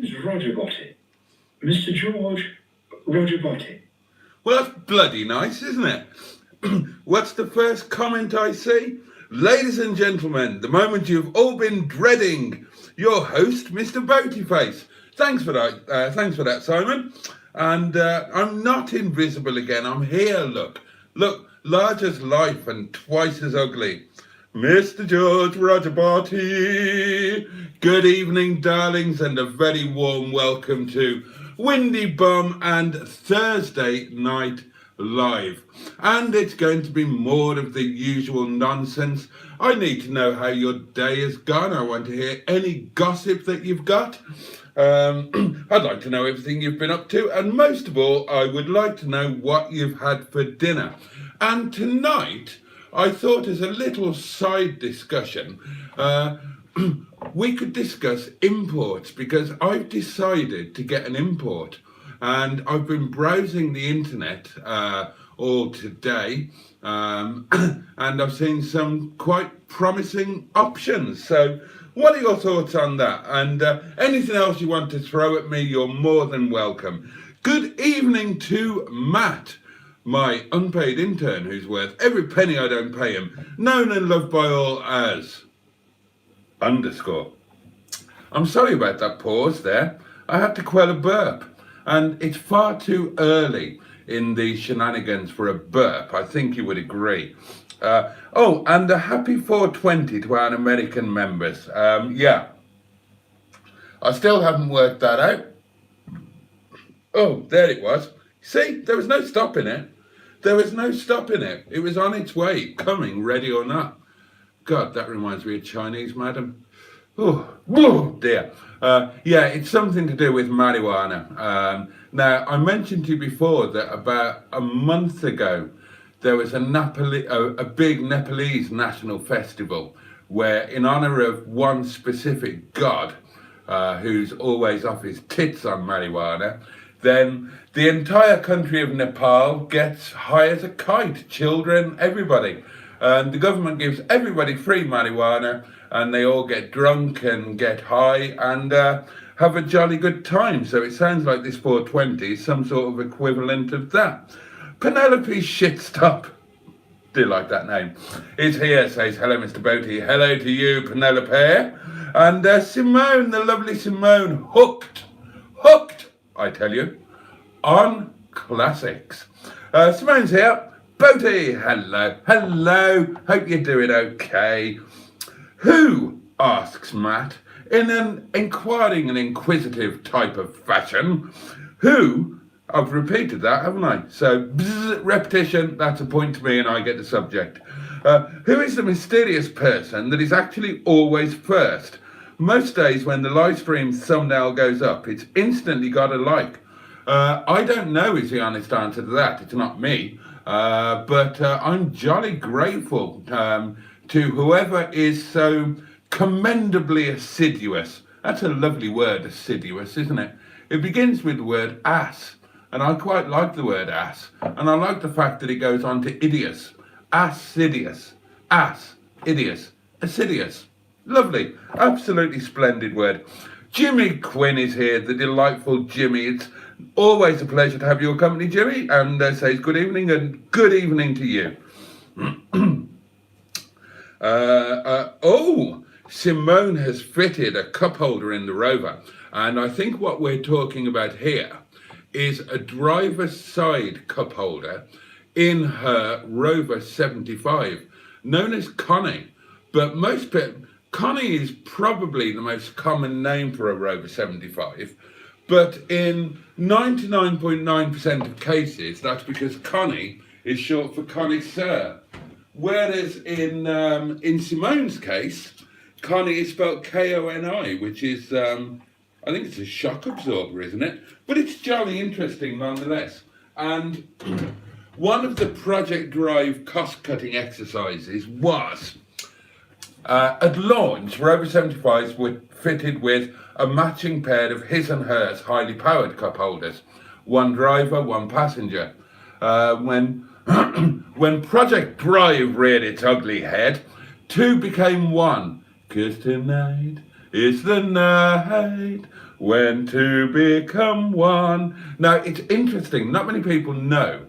Name's Roger Boaty. Mr. George Roger Boaty. Well, that's bloody nice, isn't it? What's the first comment I see? Ladies and gentlemen, the moment you've all been dreading, your host, Mr. Boatyface. Thanks for that, Simon. And I'm not invisible again. I'm here, look. Look, large as life and twice as ugly. Mr. George Roger Boaty. Good evening, darlings, and a very warm welcome to Windy Bum and Thursday Night Live. And it's going to be more of the usual nonsense. I need to know how your day has gone. I want to hear any gossip that you've got. I'd like to know everything you've been up to, and most of all, I would like to know what you've had for dinner. And tonight, I thought as a little side discussion, we could discuss imports, because I've decided to get an import, and I've been browsing the internet all today, and I've seen some quite promising options. So what are your thoughts on that? And anything else you want to throw at me, you're more than welcome. Good evening to Matt, my unpaid intern, who's worth every penny I don't pay him, known and loved by all as _ I'm sorry about that pause there. I had to quell a burp, and it's far too early in the shenanigans for a burp. I think you would agree. Oh, and a happy 420 to our American members. Yeah, I still haven't worked that out. Oh, there it was. See, there was no stopping it. There was no stopping it. It was on its way, coming, ready or not. God, that reminds me of Chinese, madam. Oh dear. Yeah, it's something to do with marijuana. Now, I mentioned to you before that about a month ago, there was a big Nepalese national festival where, in honor of one specific god, who's always off his tits on marijuana, then the entire country of Nepal gets high as a kite, children, everybody. And the government gives everybody free marijuana, and they all get drunk and get high and have a jolly good time. So it sounds like this 420 is some sort of equivalent of that. Penelope Shitstop, do like that name, is here, says, hello, Mr. Boaty. Hello to you, Penelope. And Simone, the lovely Simone, hooked, I tell you, on classics. Simone's here. Boaty, hello, hope you're doing okay. Who, asks Matt, in an inquiring and inquisitive type of fashion, who, I've repeated that, haven't I? So, repetition, that's a point to me and I get the subject. Who is the mysterious person that is actually always first? Most days when the live stream thumbnail goes up, it's instantly got a like. I don't know is the honest answer to that. It's not me. But I'm jolly grateful to whoever is so commendably assiduous. That's a lovely word, assiduous, isn't it? It begins with the word ass, and I quite like the word ass, and I like the fact that it goes on to idious. Assiduous, ass, idious, assiduous. Lovely, absolutely splendid word. Jimmy Quinn is here, the delightful Jimmy. It's always a pleasure to have your company, Jimmy, and says good evening, and good evening to you. Simone has fitted a cup holder in the Rover, and I think what we're talking about here is a driver's side cup holder in her Rover 75, known as Connie, but most people, Connie is probably the most common name for a Rover 75, but in 99.9% of cases, that's because Connie is short for connoisseur. Whereas in Simone's case, Connie is spelled K-O-N-I, which is, I think it's a shock absorber, isn't it? But it's jolly interesting nonetheless. And one of the Project Drive cost-cutting exercises was, at launch, Rover 75s were fitted with a matching pair of his and hers highly powered cup holders. One driver, one passenger. When Project Drive reared its ugly head, two became one. 'Cause tonight is the night when two become one. Now, it's interesting, not many people know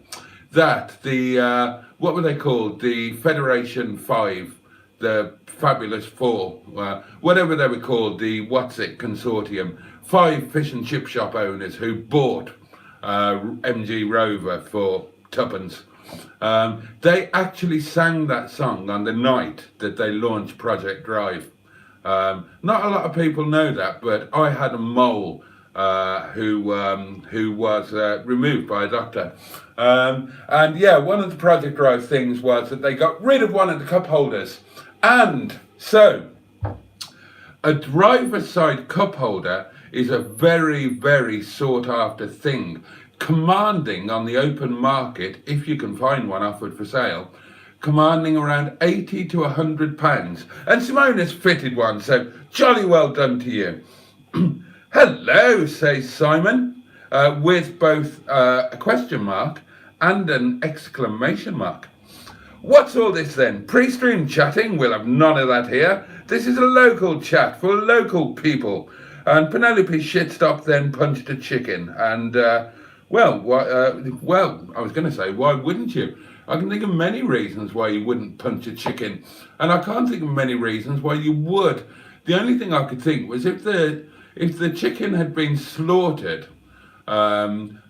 that the, what were they called? The Federation 5, the Fabulous 4, whatever they were called, the Consortium, 5 fish and chip shop owners who bought MG Rover for tuppence. They actually sang that song on the night that they launched Project Drive. Not a lot of people know that, but I had a mole who was removed by a doctor. And yeah, one of the Project Drive things was that they got rid of one of the cup holders. And so, a driver's side cup holder is a very, very sought after thing, commanding on the open market, if you can find one offered for sale, commanding around 80 to 100 pounds. And Simone has fitted one, so jolly well done to you. Hello, says Simon, with both a question mark and an exclamation mark. What's all this then? Pre-stream chatting? We'll have none of that here. This is a local chat for local people. And Penelope Shitstop then punched a chicken. And, well, I was going to say, why wouldn't you? I can think of many reasons why you wouldn't punch a chicken. And I can't think of many reasons why you would. The only thing I could think was if the chicken had been slaughtered and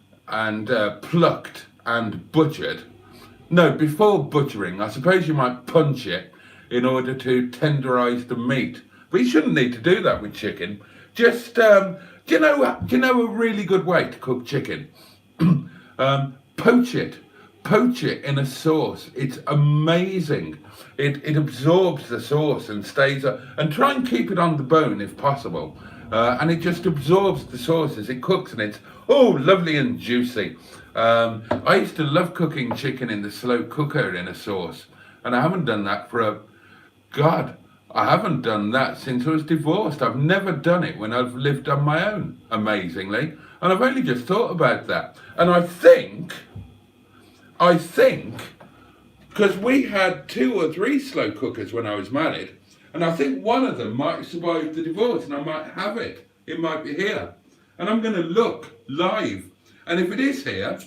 plucked and butchered. No, before butchering, I suppose you might punch it in order to tenderize the meat. But you shouldn't need to do that with chicken. Just, do you know a really good way to cook chicken? Poach it in a sauce. It's amazing. It absorbs the sauce and stays up, and try and keep it on the bone if possible. And it just absorbs the sauce as it cooks, and it's, oh, lovely and juicy. I used to love cooking chicken in the slow cooker in a sauce, and I haven't done that I haven't done that since I was divorced. I've never done it when I've lived on my own, amazingly, and I've only just thought about that. And I think, because we had 2 or 3 slow cookers when I was married, and I think one of them might survive the divorce, and I might have it. It might be here. And I'm going to look live. And if it is here,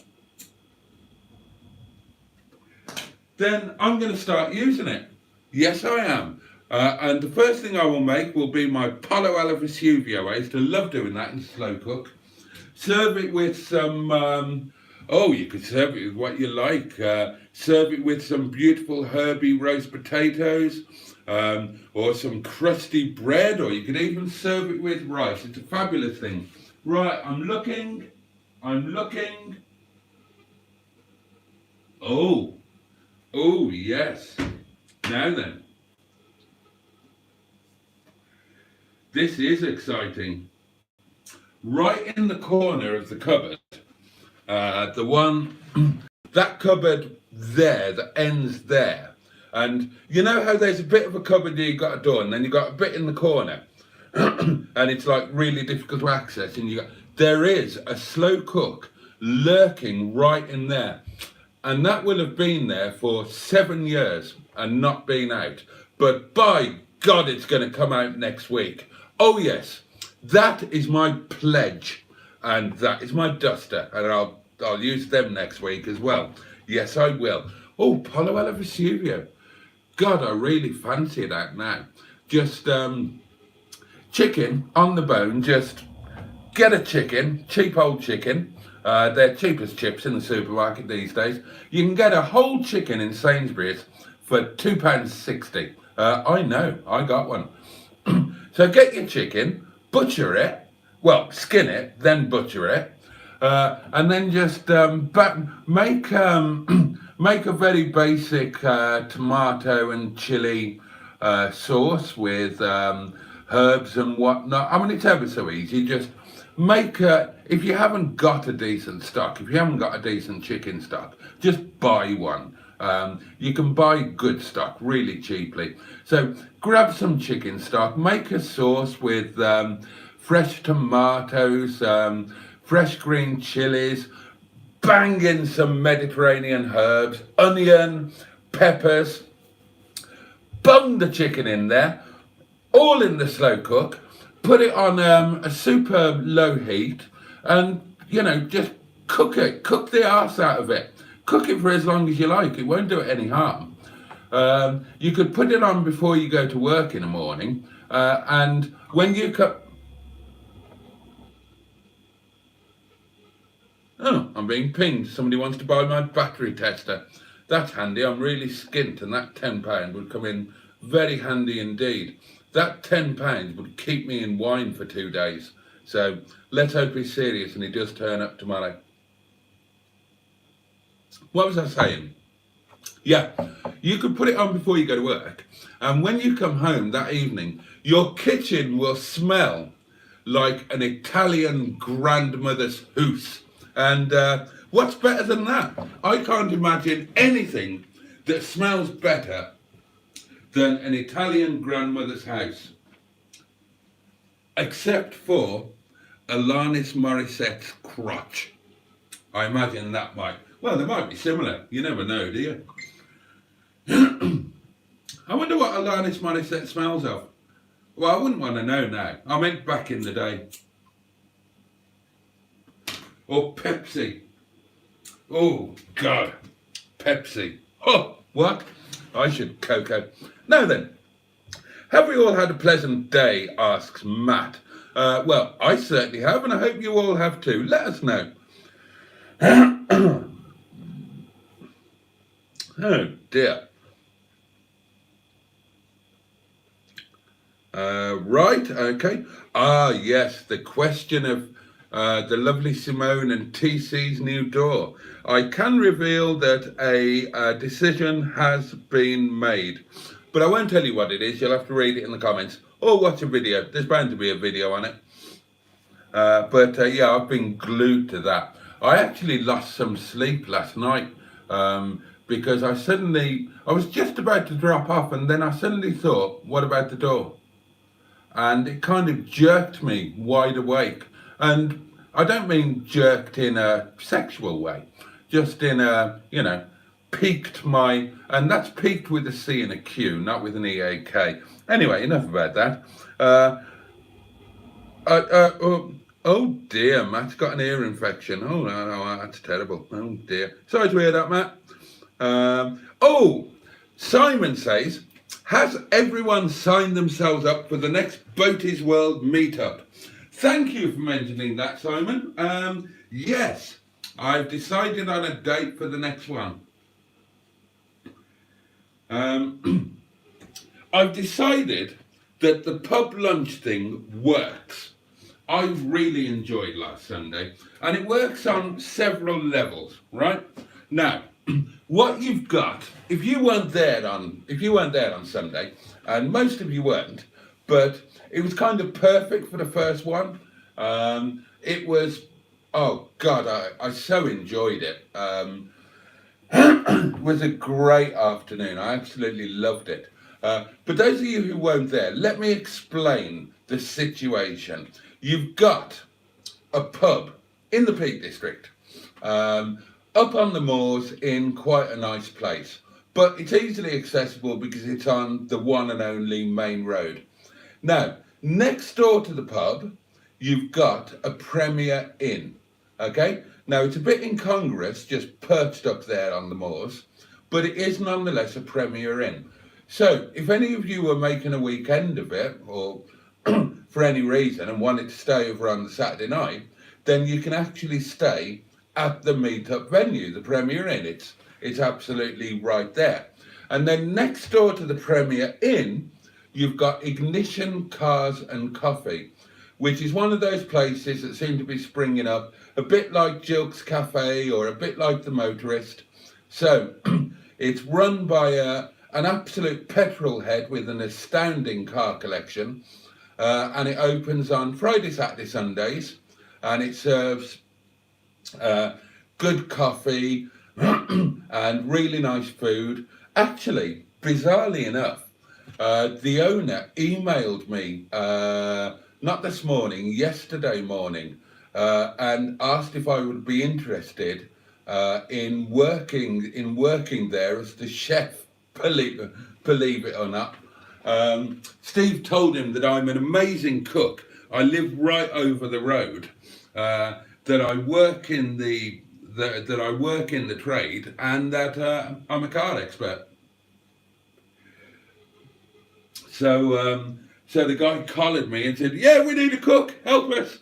then I'm going to start using it. Yes, I am. And the first thing I will make will be my Palo Alto Vesuvio. I used to love doing that in slow cook. Serve it with some, you could serve it with what you like. Serve it with some beautiful herby roast potatoes, or some crusty bread, or you could even serve it with rice. It's a fabulous thing. Right, I'm looking. Oh, yes. Now then. This is exciting. Right in the corner of the cupboard, the one, that cupboard there, that ends there, And you know how there's a bit of a cupboard you got a door, and then you got a bit in the corner, and it's like really difficult to access. And there is a slow cook lurking right in there, and that will have been there for 7 years and not been out. But by God, it's going to come out next week. Oh yes, that is my pledge, and that is my duster, and I'll use them next week as well. Yes, I will. Oh, Pollo alla Vesuvio. God, I really fancy that now. Just chicken on the bone. Just get a chicken, cheap old chicken. They're cheap as chips in the supermarket these days. You can get a whole chicken in Sainsbury's for £2.60. I know, I got one. So get your chicken, butcher it, well, skin it, then butcher it, and then just make a very basic tomato and chili sauce with herbs and whatnot. I mean, it's ever so easy. Just make if you haven't got a decent stock, if you haven't got a decent chicken stock, just buy one. You can buy good stock really cheaply. So grab some chicken stock, make a sauce with fresh tomatoes, fresh green chilies, bang in some Mediterranean herbs, onion, peppers, bung the chicken in there, all in the slow cook, put it on a super low heat, and just cook it, cook the arse out of it. Cook it for as long as you like, it won't do it any harm. You could put it on before you go to work in the morning, and when you cut... Oh, I'm being pinged. Somebody wants to buy my battery tester. That's handy. I'm really skint, and that £10 would come in very handy indeed. That £10 would keep me in wine for 2 days. So let's hope he's serious and he does turn up tomorrow. What was I saying? Yeah, you could put it on before you go to work, and when you come home that evening, your kitchen will smell like an Italian grandmother's house. And what's better than that? I can't imagine anything that smells better than an Italian grandmother's house, except for Alanis Morissette's crotch. I imagine that might, well, they might be similar. You never know, do you? I wonder what Alanis Morissette smells of. Well, I wouldn't want to know now. I meant back in the day. Or Pepsi. Oh, God. Pepsi. Oh, what? I should cocoa. Now then, have we all had a pleasant day, asks Matt. Well, I certainly have, and I hope you all have too. Let us know. Oh, dear. Right, okay. Ah, yes, the question of the lovely Simone and TC's new door. I can reveal that a decision has been made, but I won't tell you what it is. You'll have to read it in the comments or watch a video. There's bound to be a video on it. Yeah, I've been glued to that. I actually lost some sleep last night because I was just about to drop off, and then I suddenly thought, what about the door? And it kind of jerked me wide awake. And I don't mean jerked in a sexual way, just in a, piqued my, and that's piqued with a C and a Q, not with an E-A-K. Anyway, enough about that. Oh dear, Matt's got an ear infection. Oh no, that's terrible. Oh dear. Sorry to hear that, Matt. Oh, Simon says, has everyone signed themselves up for the next Boaty's World meetup? Thank you for mentioning that, Simon. Yes, I've decided on a date for the next one. I've decided that the pub lunch thing works. I really enjoyed last Sunday, and it works on several levels, right? Now, what you've got, if you weren't there on Sunday, and most of you weren't, but it was kind of perfect for the first one. It was, oh God, I so enjoyed it. was a great afternoon. I absolutely loved it. But those of you who weren't there, let me explain the situation. You've got a pub in the Peak District, up on the moors in quite a nice place. But it's easily accessible because it's on the one and only main road. Now, next door to the pub, you've got a Premier Inn, okay? Now, it's a bit incongruous, just perched up there on the moors, but it is nonetheless a Premier Inn. So, if any of you were making a weekend of it, or for any reason, and wanted to stay over on the Saturday night, then you can actually stay at the meet-up venue, the Premier Inn. It's absolutely right there. And then next door to the Premier Inn, you've got Ignition Cars and Coffee, which is one of those places that seem to be springing up, a bit like Jilk's Cafe or a bit like The Motorist. So it's run by an absolute petrol head with an astounding car collection, and it opens on Friday, Saturday, Sundays, and it serves good coffee and really nice food. Actually, bizarrely enough, the owner emailed me not this morning, yesterday morning, and asked if I would be interested in working there as the chef. Believe it or not, Steve told him that I'm an amazing cook. I live right over the road. That I work in the trade, and that I'm a car expert. So the guy collared me and said, "Yeah, we need a cook. Help us."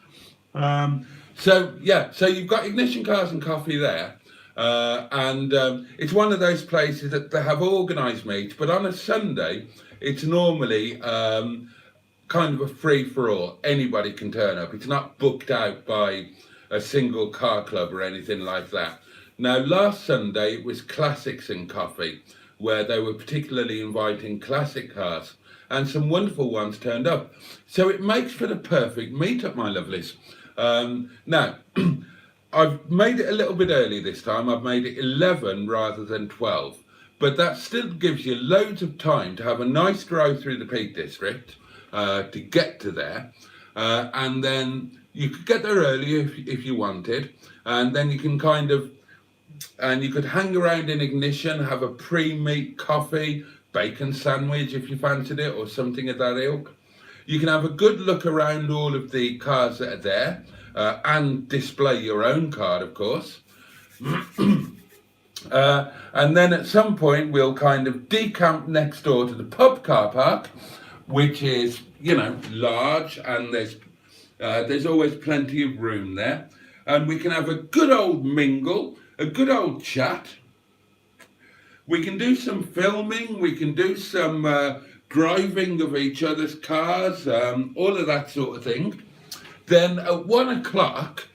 So you've got Ignition Cars and Coffee there, and it's one of those places that they have organised meets, but on a Sunday, it's normally kind of a free for all. Anybody can turn up. It's not booked out by a single car club or anything like that. Now, last Sunday it was Classics and Coffee, where they were particularly inviting classic cars, and some wonderful ones turned up. So it makes for the perfect meetup, my lovelies. Now, I've made it a little bit early this time. I've made it 11 rather than 12, but that still gives you loads of time to have a nice drive through the Peak District to get to there, and then you could get there early if you wanted, and then you can you could hang around in Ignition, have a pre-meet coffee, bacon sandwich if you fancied it, or something of that ilk. You can have a good look around all of the cars that are there, and display your own car, of course. And then at some point we'll kind of decamp next door to the pub car park, which is, large, and there's always plenty of room there, and we can have a good old mingle, a good old chat. We can do some filming, we can do some driving of each other's cars, all of that sort of thing. Then at 1 o'clock,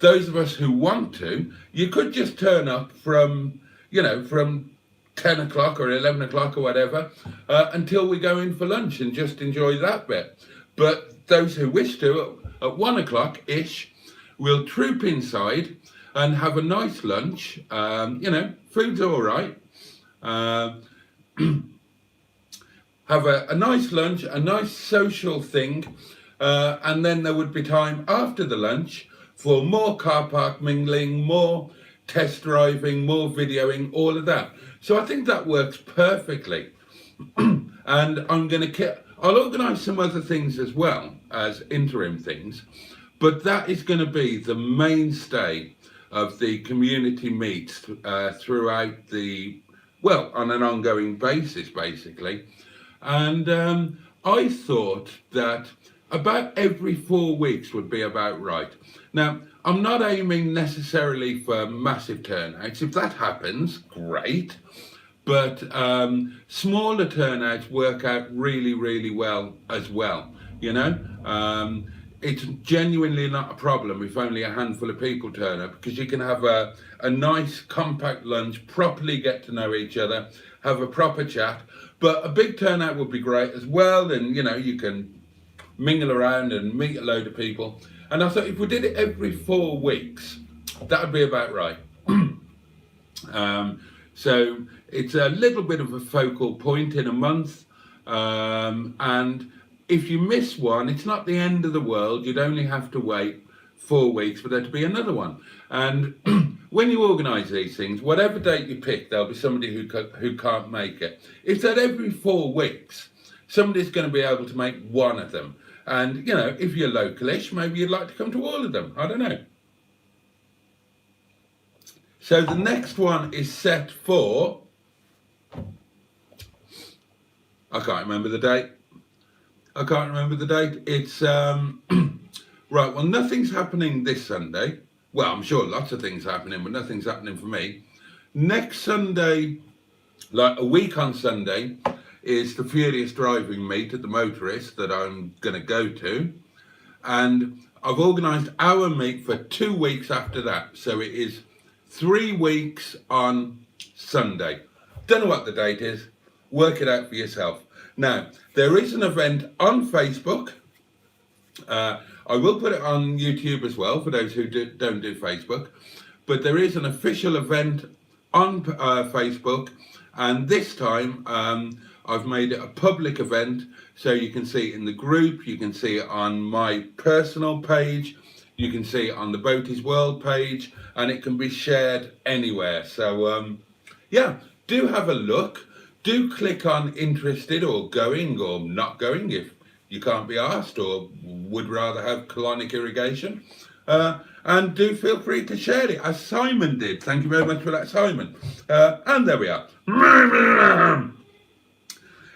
those of us who want to, you could just turn up from 10 o'clock or 11 o'clock or whatever, until we go in for lunch and just enjoy that bit. But those who wish to, at 1 o'clock-ish, we'll troop inside and have a nice lunch. Food's all right. Have a nice lunch, a nice social thing, and then there would be time after the lunch for more car park mingling, more test driving, more videoing, all of that. So I think that works perfectly. And I'll organise some other things as well as interim things, but that is going to be the mainstay of the community meets throughout on an ongoing basis, basically. And I thought that about every 4 weeks would be about right. Now, I'm not aiming necessarily for massive turnouts. If that happens, great. But smaller turnouts work out really, really well as well, It's genuinely not a problem if only a handful of people turn up, because you can have a nice compact lunch, properly get to know each other, have a proper chat. But a big turnout would be great as well, and you can mingle around and meet a load of people. And I thought if we did it every 4 weeks, that would be about right. So it's a little bit of a focal point in a month, and if you miss one, it's not the end of the world. You'd only have to wait 4 weeks for there to be another one. And when you organise these things, whatever date you pick, there'll be somebody who can't make it. If that every 4 weeks, somebody's going to be able to make one of them. And, you know, if you're localish, maybe you'd like to come to all of them. I don't know. So the next one is set for, I can't remember the date. It's, right, well, nothing's happening this Sunday. Well, I'm sure lots of things are happening, but nothing's happening for me. Next Sunday, like a week on Sunday, is the Furious Driving Meet at the Motorist that I'm going to go to. And I've organised our meet for 2 weeks after that. So it is 3 weeks on Sunday. Don't know what the date is. Work it out for yourself. Now, there is an event on Facebook. I will put it on YouTube as well for those who don't do Facebook. But there is an official event on Facebook. And this time, I've made it a public event. So you can see it in the group. You can see it on my personal page. You can see it on the Boaty's World page. And it can be shared anywhere. So, yeah, do have a look. Do click on interested or going or not going if you can't be asked or would rather have colonic irrigation. And do feel free to share it, as Simon did. Thank you very much for that, Simon. And there we are.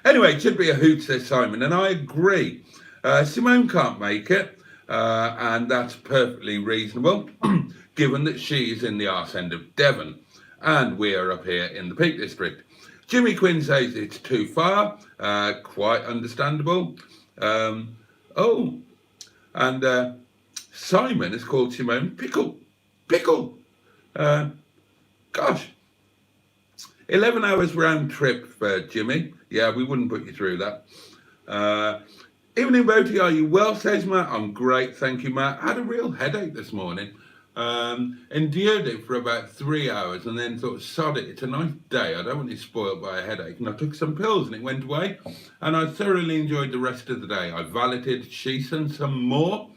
Anyway, it should be a hoot, says Simon, and I agree. Simone can't make it, and that's perfectly reasonable, given that she is in the arse end of Devon, and we are up here in the Peak District. Jimmy Quinn says it's too far, quite understandable. Simon has called Simone Pickle. Gosh, 11 hours round trip for Jimmy. Yeah, we wouldn't put you through that. Evening, Boaty, are you well, says Matt. I'm great, thank you, Matt. I had a real headache this morning. Endured it for about 3 hours and then thought, sod it, it's a nice day, I don't want to be spoiled by a headache. And I took some pills and it went away, and I thoroughly enjoyed the rest of the day. I valeted Shison some more,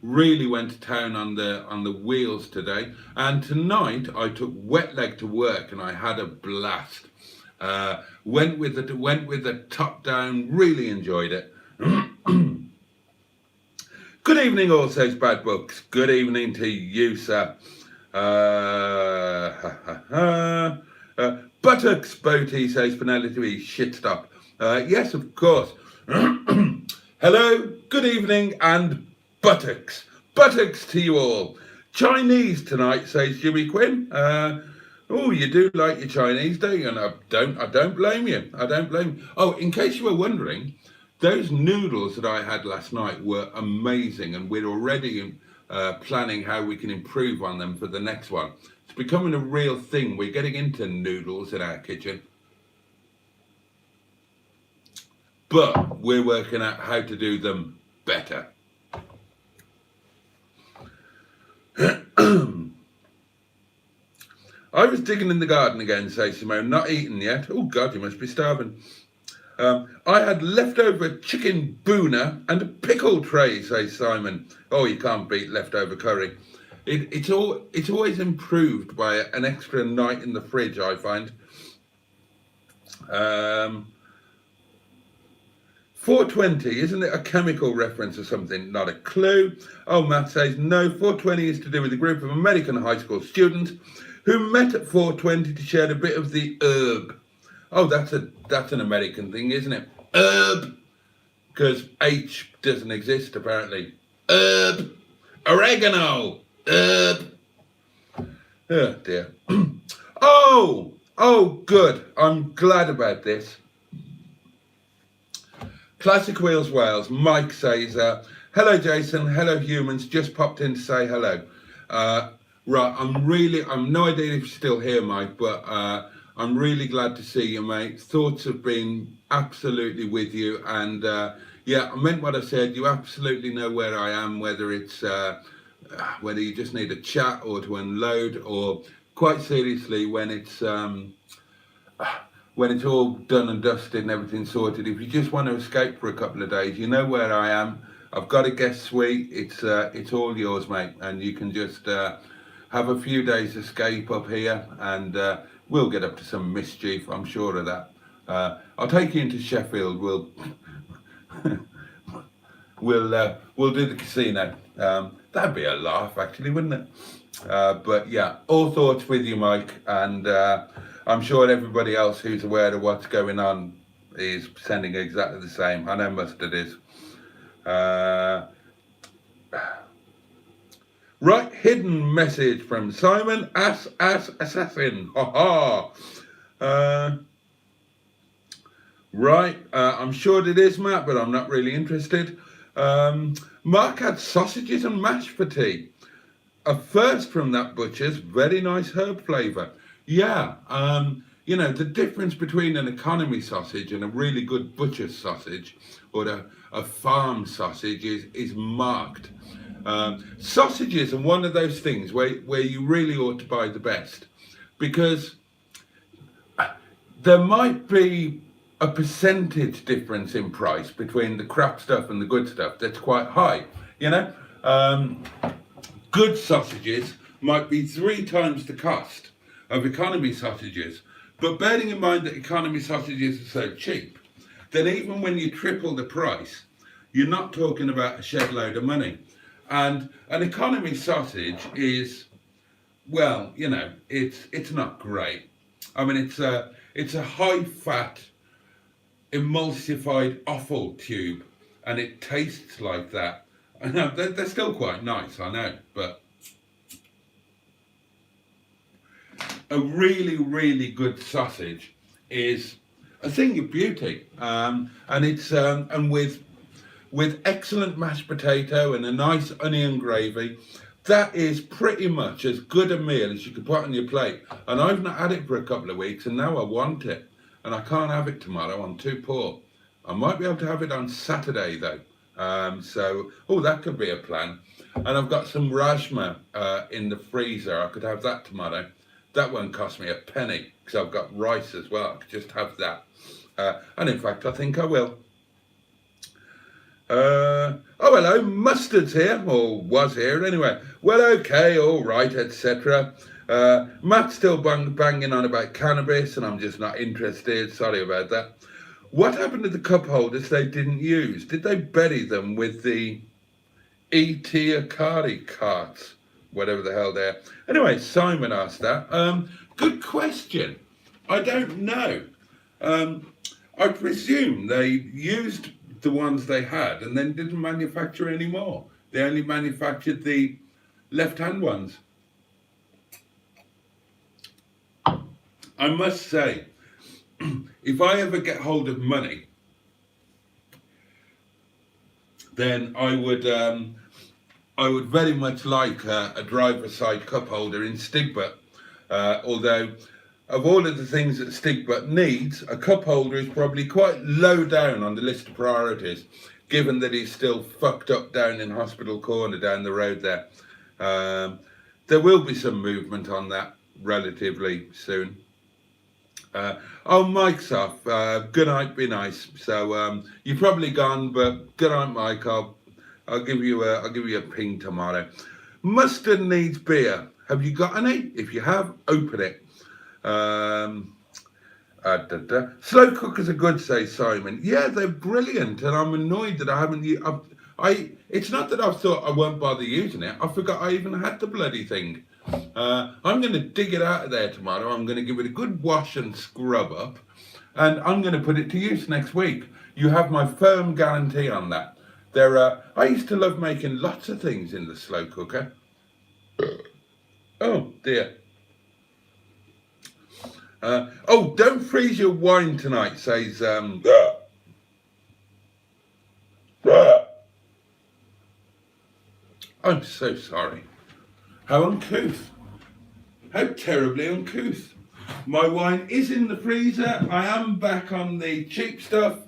really went to town on the wheels today, and tonight I took Wetleg to work and I had a blast. Went with the top down, really enjoyed it. Good evening, all, says Bad Books. Good evening to you, sir. Buttocks, Boaty, says Penelope. Shit stop. Yes, of course. Hello, good evening, and buttocks. Buttocks to you all. Chinese tonight, says Jimmy Quinn. Oh, you do like your Chinese, don't you? And I don't blame you. I don't blame you. Oh, in case you were wondering, those noodles that I had last night were amazing, and we're already planning how we can improve on them for the next one. It's becoming a real thing. We're getting into noodles in our kitchen. But we're working out how to do them better. I was digging in the garden again, says Simone. Not eaten yet. Oh, God, you must be starving. I had leftover chicken boona and a pickle tray, says Simon. Oh, you can't beat leftover curry. It's always improved by an extra night in the fridge, I find. 420, isn't it a chemical reference or something? Not a clue. Oh, Matt says, no, 420 is to do with a group of American high school students who met at 420 to share a bit of the herb. Oh, that's an American thing, isn't it? Herb. Because H doesn't exist, apparently. Herb. Oregano. Herb. Oh, dear. Oh, good. I'm glad about this. Classic Wheels Wales. Mike says, hello, Jason. Hello, humans. Just popped in to say hello. Right, I'm no idea if you're still here, Mike, but I'm really glad to see you, mate. Thoughts have been absolutely with you, and yeah, I meant what I said. You absolutely know where I am, whether it's whether you just need a chat or to unload or quite seriously, when it's all done and dusted and everything sorted, if you just want to escape for a couple of days, you know where I am. I've got a guest suite. It's all yours, mate, and you can just have a few days escape up here, and we'll get up to some mischief, I'm sure of that. I'll take you into Sheffield. We'll we'll do the casino. That'd be a laugh, actually, wouldn't it? But yeah, all thoughts with you, Mike, and I'm sure everybody else who's aware of what's going on is sending exactly the same. I know Mustard is. Right, hidden message from Simon Assassin. Ha ha. Right, I'm sure it is, Matt, but I'm not really interested. Mark had sausages and mash for tea. A first from that butcher's, very nice herb flavour. Yeah, you know, the difference between an economy sausage and a really good butcher's sausage, or a farm sausage, is marked. Sausages are one of those things where you really ought to buy the best, because there might be a percentage difference in price between the crap stuff and the good stuff that's quite high, you know. Good sausages might be 3 times the cost of economy sausages, but bearing in mind that economy sausages are so cheap, then even when you triple the price, you're not talking about a shed load of money. And an economy sausage is, well, you know, it's not great. I mean, it's a high fat emulsified offal tube, and it tastes like that. I know they're still quite nice, I know, but a really good sausage is a thing of beauty, and it's and with excellent mashed potato and a nice onion gravy, that is pretty much as good a meal as you could put on your plate. And I've not had it for a couple of weeks, and now I want it. And I can't have it tomorrow, I'm too poor. I might be able to have it on Saturday though. So, that could be a plan. And I've got some rajma in the freezer. I could have that tomorrow. That won't cost me a penny, because I've got rice as well. I could just have that. And in fact, I think I will. Oh, hello, Mustard's here, or was here anyway. Well, okay, all right, etc. Matt's still banging on about cannabis, and I'm just not interested. Sorry about that. What happened to the cup holders they didn't use? Did they bury them with the E.T. Akari carts? Whatever the hell they're. Anyway, Simon asked that. Good question. I don't know. I presume they used the ones they had and then didn't manufacture any more. They only manufactured the left-hand ones. I must say, if I ever get hold of money, then I would very much like a driver's side cup holder in Stigbürt. Although, of all of the things that Stigbürt needs, a cup holder is probably quite low down on the list of priorities, given that he's still fucked up down in Hospital Corner down the road there. There will be some movement on that relatively soon. Mike's off. Good night, be nice. So you've probably gone, but good night, Mike. I'll give you a ping tomorrow. Mustard needs beer. Have you got any? If you have, open it. Slow cookers are good, says Simon. Yeah, they're brilliant, and I'm annoyed that I haven't. It's not that I thought I won't bother using it. I forgot I even had the bloody thing. I'm going to dig it out of there tomorrow. I'm going to give it a good wash and scrub up, and I'm going to put it to use next week. You have my firm guarantee on that. I used to love making lots of things in the slow cooker. Oh dear. Don't freeze your wine tonight, says I'm so sorry. How uncouth. How terribly uncouth. My wine is in the freezer. I am back on the cheap stuff.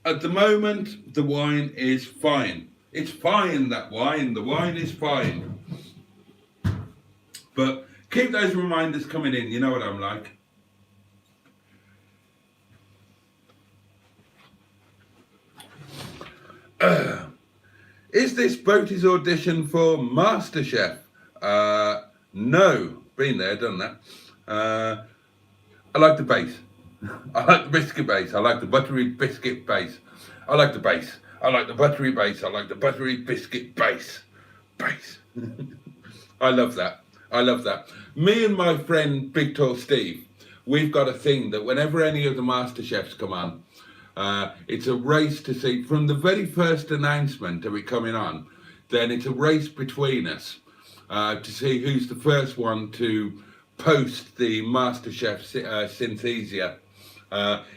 At the moment, the wine is fine. It's fine, that wine. The wine is fine. But Keep those reminders coming in, you know what I'm like. Is this Boaty's audition for MasterChef? No, been there, done that. I like the base. I like the biscuit base. I like the buttery biscuit base. I like the base. I like the buttery base. I like the buttery biscuit base. Base. I love that. I love that. Me and my friend Big Tall Steve, we've got a thing that whenever any of the MasterChefs come on, it's a race to see, from the very first announcement of it coming on, then it's a race between us to see who's the first one to post the MasterChef Synthesia.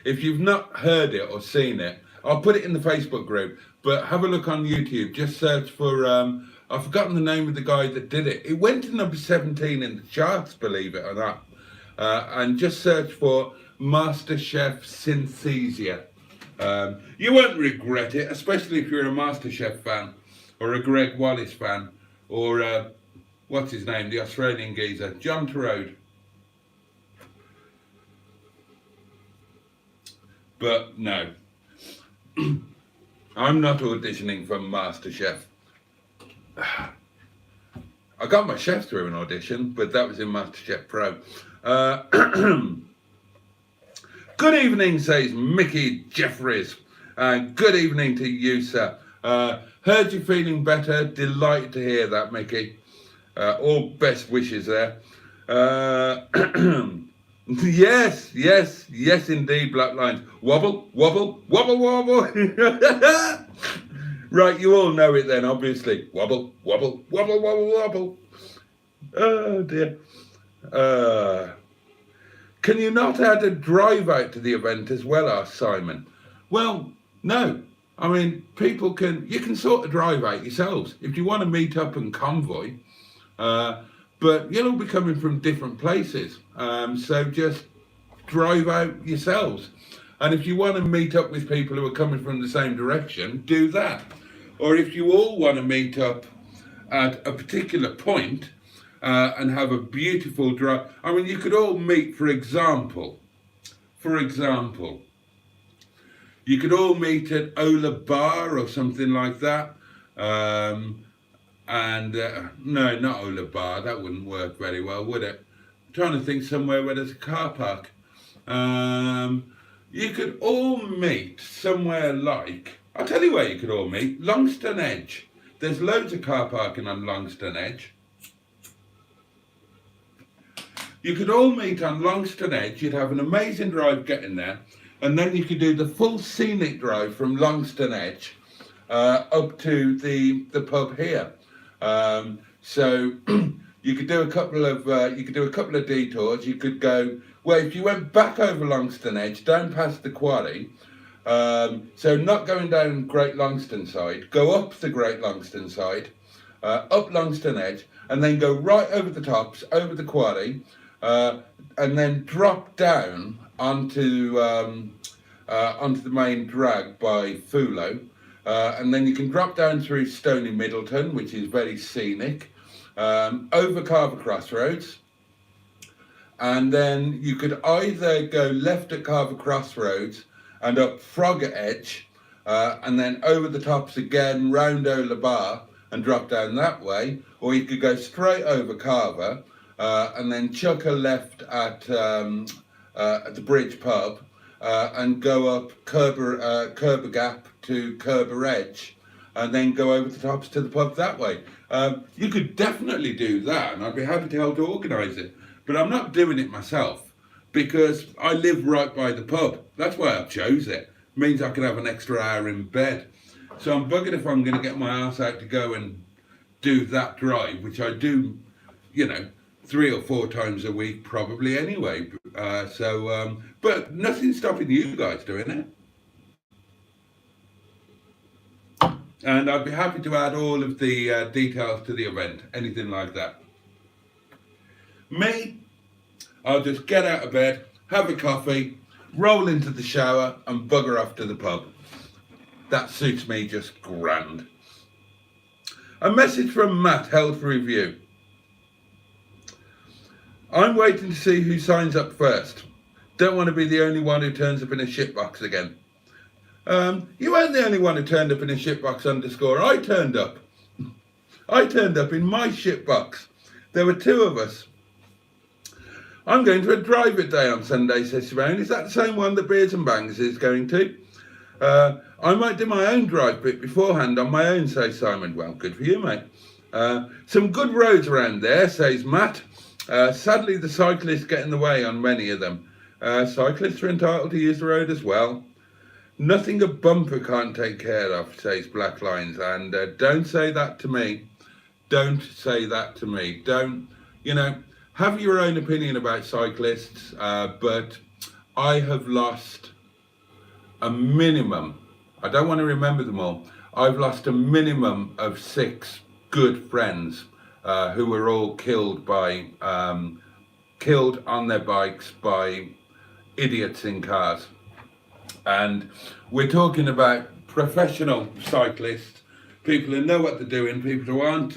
If you've not heard it or seen it, I'll put it in the Facebook group, but have a look on YouTube. Just search for, I've forgotten the name of the guy that did it. It went to number 17 in the charts, believe it or not. And just search for MasterChef Synthesia. You won't regret it, especially if you're a MasterChef fan, or a Greg Wallace fan, or what's his name, the Australian geezer, John Turode. But no, I'm not auditioning for MasterChef. I got my chef through an audition, but that was in MasterChef Pro. Good evening, says Mickey Jeffries. Good evening to you, sir. Heard you feeling better. Delighted to hear that, Mickey. All best wishes there. Yes, yes, yes, indeed, Black Lines. Wobble, wobble, wobble, wobble. Right, you all know it then, obviously. Wobble, wobble, wobble, wobble, wobble. Oh, dear. Can you not add a drive out to the event as well, asked Simon? Well, no. I mean, you can sort of drive out yourselves if you want to meet up and convoy. But you'll all be coming from different places. So just drive out yourselves. And if you want to meet up with people who are coming from the same direction, do that. Or if you all want to meet up at a particular point and have a beautiful drive. I mean, you could all meet, for example, you could all meet at Ola Bar or something like that. No, not Ola Bar. That wouldn't work very well, would it? I'm trying to think somewhere where there's a car park. You could all meet somewhere like, I'll tell you where you could all meet, Longston Edge. There's loads of car parking on Longston Edge. You could all meet on Longston Edge. You'd have an amazing drive getting there. And then you could do the full scenic drive from Longston Edge up to the pub here. So you could do a couple of detours. You could go, well, if you went back over Longston Edge, down past the quarry, so not going down Great Longston side, go up the Great Longston side, up Longston Edge, and then go right over the tops, over the quarry, and then drop down onto the main drag by Fulo. And then you can drop down through Stony Middleton, which is very scenic, over Carver Crossroads. And then you could either go left at Carver Crossroads and up Frogger Edge, and then over the tops again, round Ola Bar and drop down that way. Or you could go straight over Carver and then chuck a left at the Bridge Pub and go up Kerber Gap to Kerber Edge and then go over the tops to the pub that way. You could definitely do that, and I'd be happy to help to organise it. But I'm not doing it myself because I live right by the pub. That's why I chose it. It means I can have an extra hour in bed. So I'm buggered if I'm going to get my ass out to go and do that drive, which I do, 3 or 4 times a week probably anyway. But nothing's stopping you guys doing it. And I'd be happy to add all of the details to the event, anything like that. Me, I'll just get out of bed, have a coffee, roll into the shower and bugger off to the pub. That suits me just grand. A message from Matt held for review. I'm waiting to see who signs up first. Don't want to be the only one who turns up in a shitbox again. You weren't the only one who turned up in a shitbox _ I turned up. I turned up in my shitbox. There were 2 of us. I'm going to a drive-it day on Sunday, says Simone. Is that the same one that Beards and Bangs is going to? I might do my own drive bit beforehand on my own, says Simon. Well, good for you, mate. Some good roads around there, says Matt. Sadly, the cyclists get in the way on many of them. Cyclists are entitled to use the road as well. Nothing a bumper can't take care of, says Black Lines. And don't say that to me. Don't say that to me. Don't, have your own opinion about cyclists, but I have lost a minimum, I don't want to remember them all, I've lost a minimum of 6 good friends who were all killed on their bikes by idiots in cars. And we're talking about professional cyclists, people who know what they're doing, people who aren't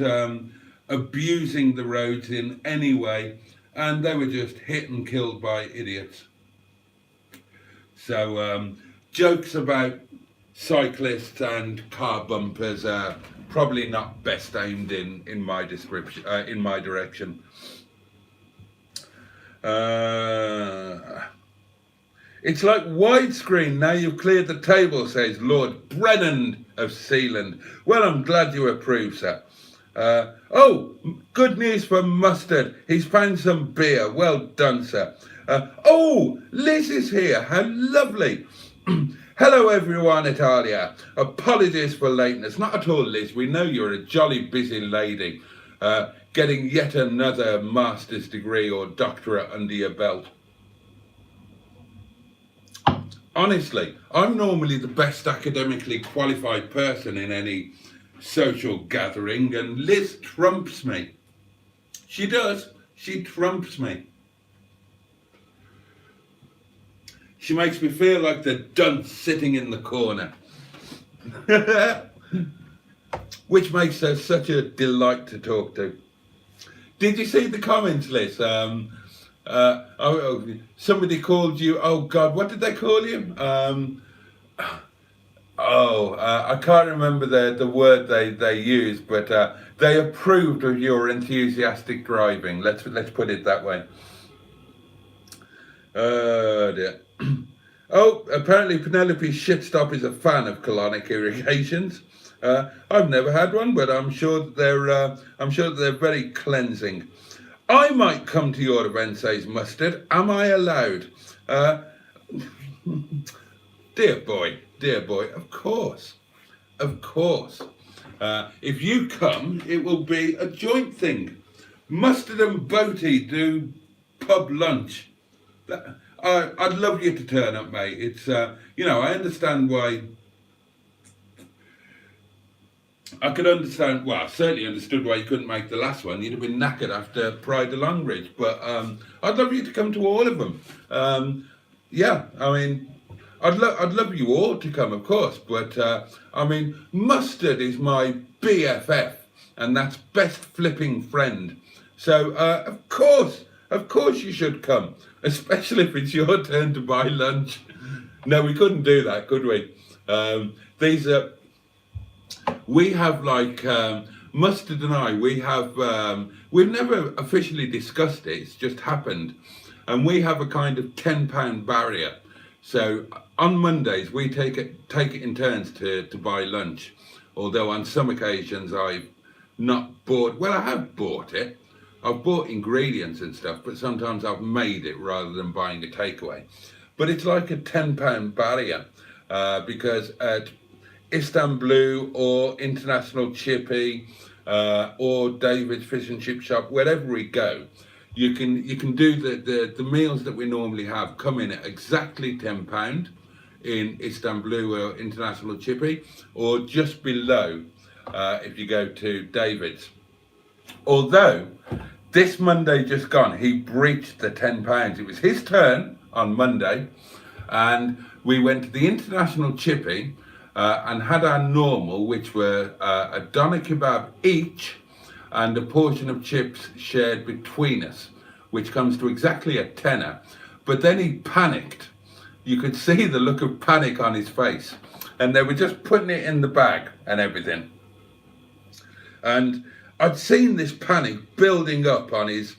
abusing the roads in any way, and they were just hit and killed by idiots. So jokes about cyclists and car bumpers are probably not best aimed in my description, in my direction. It's like widescreen now you've cleared the table, says Lord Brennan of Sealand. Well, I'm glad you approve, sir. Oh, good news for Mustard. He's found some beer. Well done, sir. Oh, Liz is here. How lovely. Hello, everyone at Alia. Apologies for lateness. Not at all, Liz. We know you're a jolly busy lady, getting yet another master's degree or doctorate under your belt. Honestly, I'm normally the best academically qualified person in any social gathering, and Liz trumps me. She does. She trumps me. She makes me feel like the dunce sitting in the corner. Which makes her such a delight to talk to. Did you see the comments, Liz? Somebody called you, oh God, what did they call you? I can't remember the word they used, but they approved of your enthusiastic driving. Let's put it that way. Dear. Oh, apparently Penelope Shitstop is a fan of colonic irrigations. I've never had one, but I'm sure that they're very cleansing. I might come to your event, says Mustard. Am I allowed? Dear boy, of course. If you come, it will be a joint thing. Mustard and Boaty do pub lunch. I'd love you to turn up, mate. It's, I understand why. I could understand, well, I certainly understood why you couldn't make the last one. You'd have been knackered after Pride of Longridge. But I'd love you to come to all of them. I'd love you all to come, of course. But, Mustard is my BFF. And that's best flipping friend. So, of course you should come. Especially if it's your turn to buy lunch. No, we couldn't do that, could we? We have Mustard and I, we've never officially discussed it, it's just happened. And we have a kind of £10 barrier. So on Mondays, we take it in turns to buy lunch. Although on some occasions I've not bought, well, I have bought it. I've bought ingredients and stuff, but sometimes I've made it rather than buying a takeaway. But it's like a £10 barrier because at Istanbul or International Chippy or David's Fish and Chip Shop, wherever we go, you can do the meals that we normally have come in at exactly £10 in Istanbul or International Chippy, or just below if you go to David's. Although this Monday just gone, he breached the £10. It was his turn on Monday, and we went to the International Chippy and had our normal, which were a doner kebab each and a portion of chips shared between us. which comes to exactly a tenner. But then he panicked. You could see the look of panic on his face. And they were just putting it in the bag and everything. And I'd seen this panic building up on his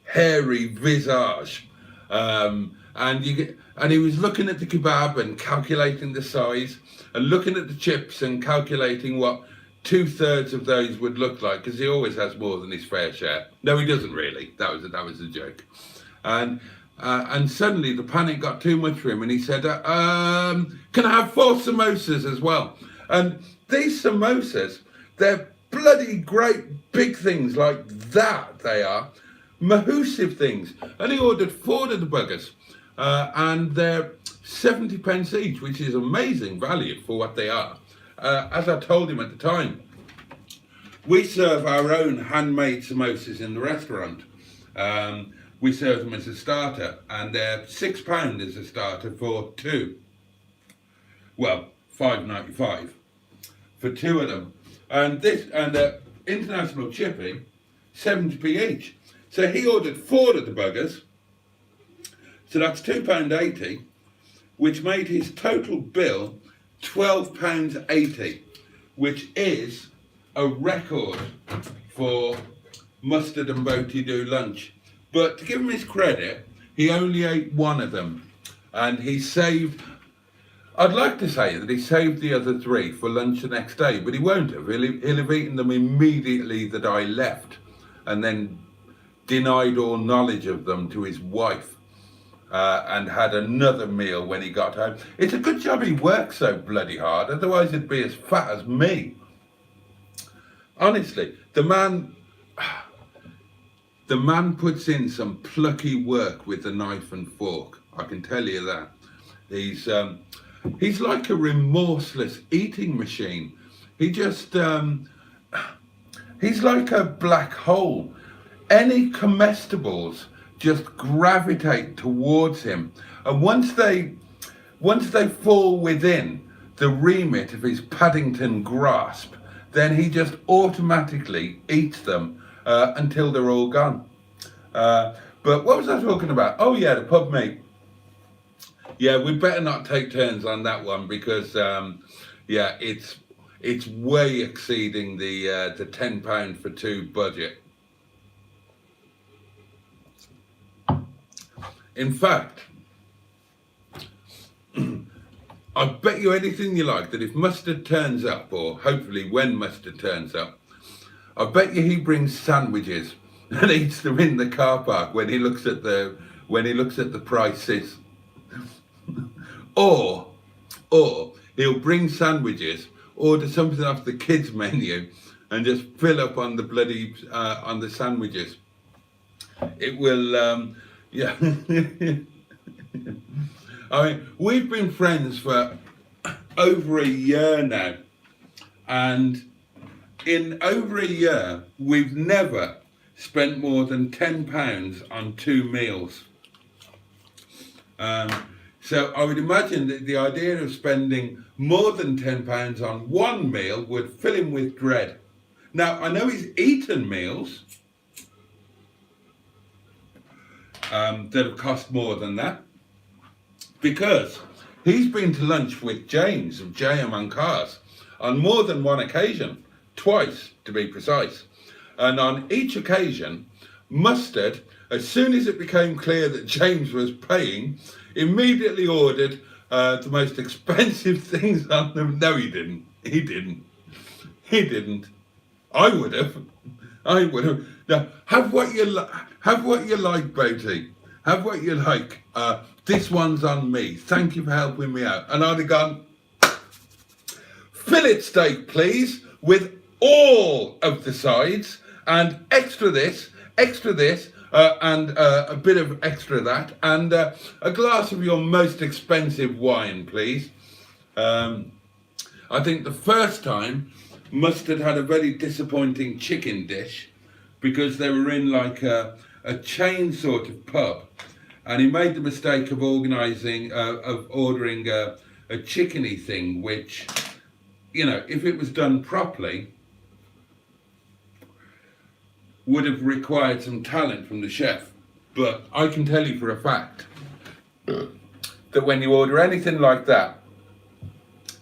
hairy visage. And he was looking at the kebab and calculating the size, and looking at the chips and calculating what 2/3 of those would look like, because he always has more than his fair share. No, he doesn't really. That was a joke. And suddenly the panic got too much for him, and he said, "Can I have 4 samosas as well?" And these samosas, they're bloody great big things like that. They are massive things. And he ordered 4 of the buggers, and they're 70 pence each, which is amazing value for what they are. As I told him at the time, we serve our own handmade samosas in the restaurant. We serve them as a starter, and they're £6 as a starter for 2. Well, £5.95 for 2 of them. And international shipping, 70p each. So he ordered 4 of the buggers. So that's £2.80, which made his total bill £12.80, which is a record for Mustard and Boaty Do lunch. But to give him his credit, he only ate 1 of them, and he saved, I'd like to say that he saved the other 3 for lunch the next day, but he won't have. He'll have eaten them immediately that I left, and then denied all knowledge of them to his wife. And had another meal when he got home. It's a good job he works so bloody hard, otherwise he'd be as fat as me. Honestly, the man puts in some plucky work with the knife and fork, I can tell you that. He's like a remorseless eating machine. He's like a black hole. Any comestibles just gravitate towards him, and once they fall within the remit of his Paddington grasp, then he just automatically eats them until they're all gone. But what was I talking about? Oh yeah, the pub mate. Yeah, we better not take turns on that one, because yeah, it's way exceeding the £10 for 2 budget. In fact, I bet you anything you like that if Mustard turns up, or hopefully when Mustard turns up, I bet you he brings sandwiches and eats them in the car park when he looks at the prices. or he'll bring sandwiches, order something off the kids menu, and just fill up on the bloody on the sandwiches. It will. Yeah, I mean, we've been friends for over a year now, and in over a year, we've never spent more than £10 on 2 meals. So I would imagine that the idea of spending more than £10 on 1 meal would fill him with dread. Now, I know he's eaten meals that have cost more than that, because he's been to lunch with James of JM on Cars on more than one occasion, twice to be precise, and on each occasion Mustard, as soon as it became clear that James was paying, immediately ordered the most expensive things on them. No, he didn't. I would have. Now, have what you like, Boaty. Have what you like. This one's on me. Thank you for helping me out. And I'd have gone, fillet steak, please, with all of the sides, and extra this, and a bit of extra that, and a glass of your most expensive wine, please. I think the first time Mustard had a very disappointing chicken dish, because they were in like a chain sort of pub, and he made the mistake of ordering a chickeny thing, which, you know, if it was done properly, would have required some talent from the chef. But I can tell you for a fact that when you order anything like that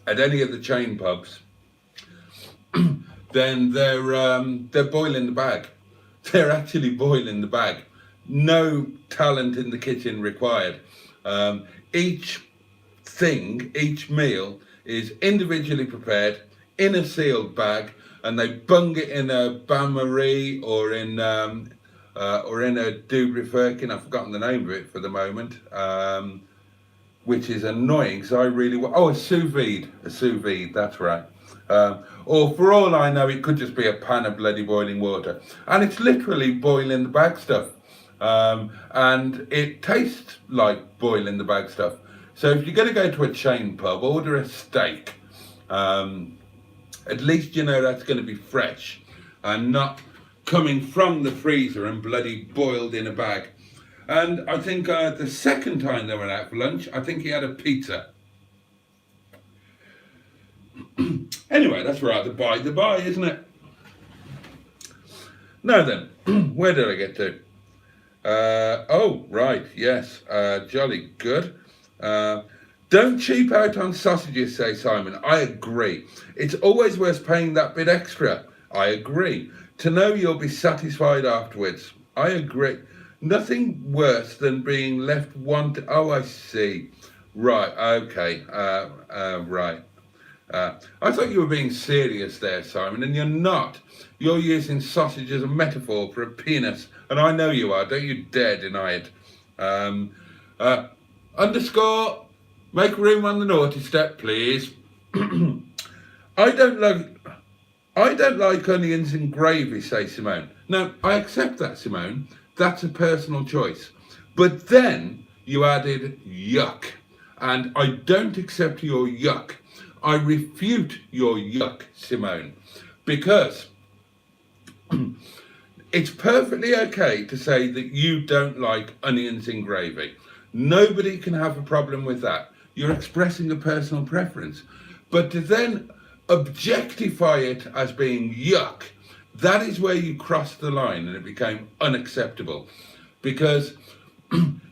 at any of the chain pubs, then they're boiling the bag. They're actually boiling the bag. No talent in the kitchen required. Each meal is individually prepared in a sealed bag, and they bung it in a bain-marie or in a double firkin. I've forgotten the name of it for the moment, which is annoying because I really want. Oh, a sous vide. That's right. Or for all I know, it could just be a pan of bloody boiling water, and it's literally boiling the bag stuff, and it tastes like boiling the bag stuff. So if you're going to go to a chain pub, order a steak. At least you know that's going to be fresh and not coming from the freezer and bloody boiled in a bag. And I think the second time they went out for lunch, I think he had a pizza. Anyway, that's right, the by, isn't it? Now then, where did I get to? Oh, right, yes, jolly good. Don't cheap out on sausages, say Simon. I agree. It's always worth paying that bit extra. I agree. To know you'll be satisfied afterwards. I agree. Nothing worse than being left wanting. Oh, I see. Right, okay. Right. I thought you were being serious there, Simon, and you're not. You're using sausage as a metaphor for a penis, and I know you are. Don't you dare deny it. Underscore. Make room on the naughty step, please. I don't like onions in gravy, say Simone. Now, I accept that, Simone. That's a personal choice. But then you added yuck. And I don't accept your yuck. I refute your yuck, Simone. Because it's perfectly okay to say that you don't like onions in gravy. Nobody can have a problem with that. You're expressing a personal preference. But to then objectify it as being yuck, that is where you crossed the line and it became unacceptable. Because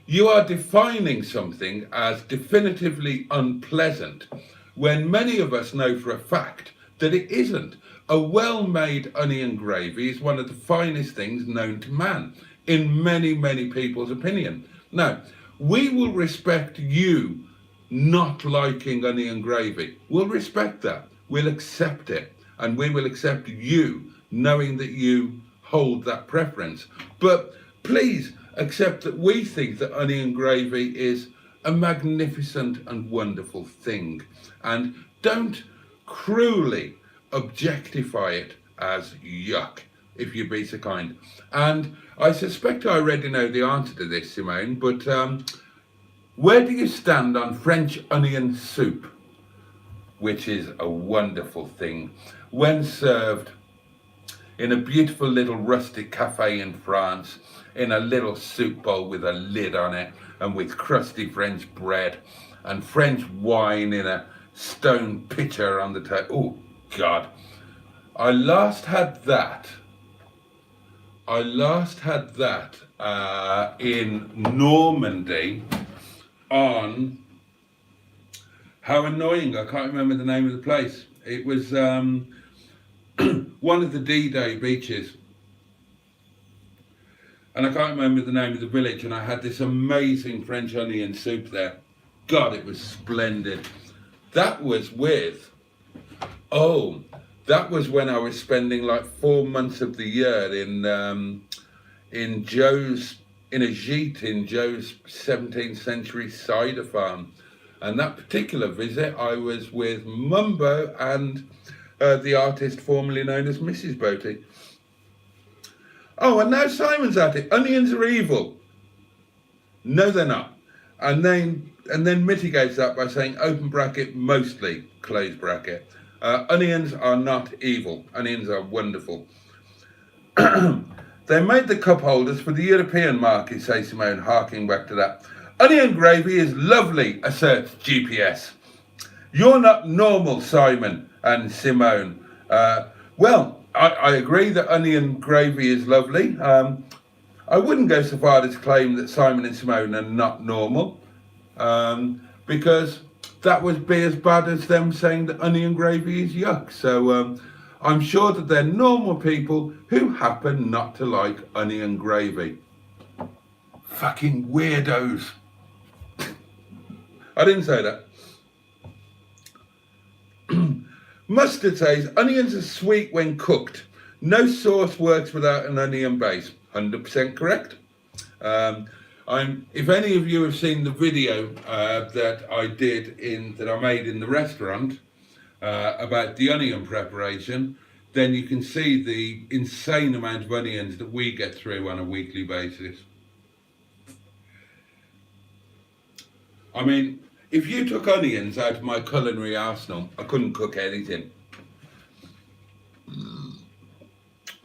you are defining something as definitively unpleasant when many of us know for a fact that it isn't. A well-made onion gravy is one of the finest things known to man, in many, many people's opinion. Now, we will respect you not liking onion gravy. We'll respect that. We'll accept it. And we will accept you knowing that you hold that preference. But please accept that we think that onion gravy is a magnificent and wonderful thing. And don't cruelly objectify it as yuck, if you be so kind. And I suspect I already know the answer to this, Simone, but where do you stand on French onion soup, which is a wonderful thing, when served in a beautiful little rustic cafe in France, in a little soup bowl with a lid on it, and with crusty French bread, and French wine in a stone pitcher on the table. Oh, God. I last had that in Normandy on, how annoying, I can't remember the name of the place. It was one of the D-Day beaches. And I can't remember the name of the village, and I had this amazing French onion soup there. God, it was splendid. That was when I was spending like 4 months of the year in a gîte in Joe's 17th century cider farm. And that particular visit, I was with Mumbo and the artist formerly known as Mrs. Boaty. Oh, and now Simon's at it. Onions are evil. No, they're not. And then mitigates that by saying open bracket, mostly, close bracket. Onions are not evil. Onions are wonderful. They made the cup holders for the European market, says Simone, harking back to that. Onion gravy is lovely, asserts GPS. You're not normal, Simon and Simone. Well, I agree that onion gravy is lovely. I wouldn't go so far as to claim that Simon and Simone are not normal, because that would be as bad as them saying that onion gravy is yuck. So I'm sure that they're normal people who happen not to like onion gravy. Fucking weirdos. I didn't say that. Mustard says, onions are sweet when cooked. No sauce works without an onion base. 100% correct. If any of you have seen the video that I made in the restaurant about the onion preparation, then you can see the insane amount of onions that we get through on a weekly basis. I mean, if you took onions out of my culinary arsenal, I couldn't cook anything.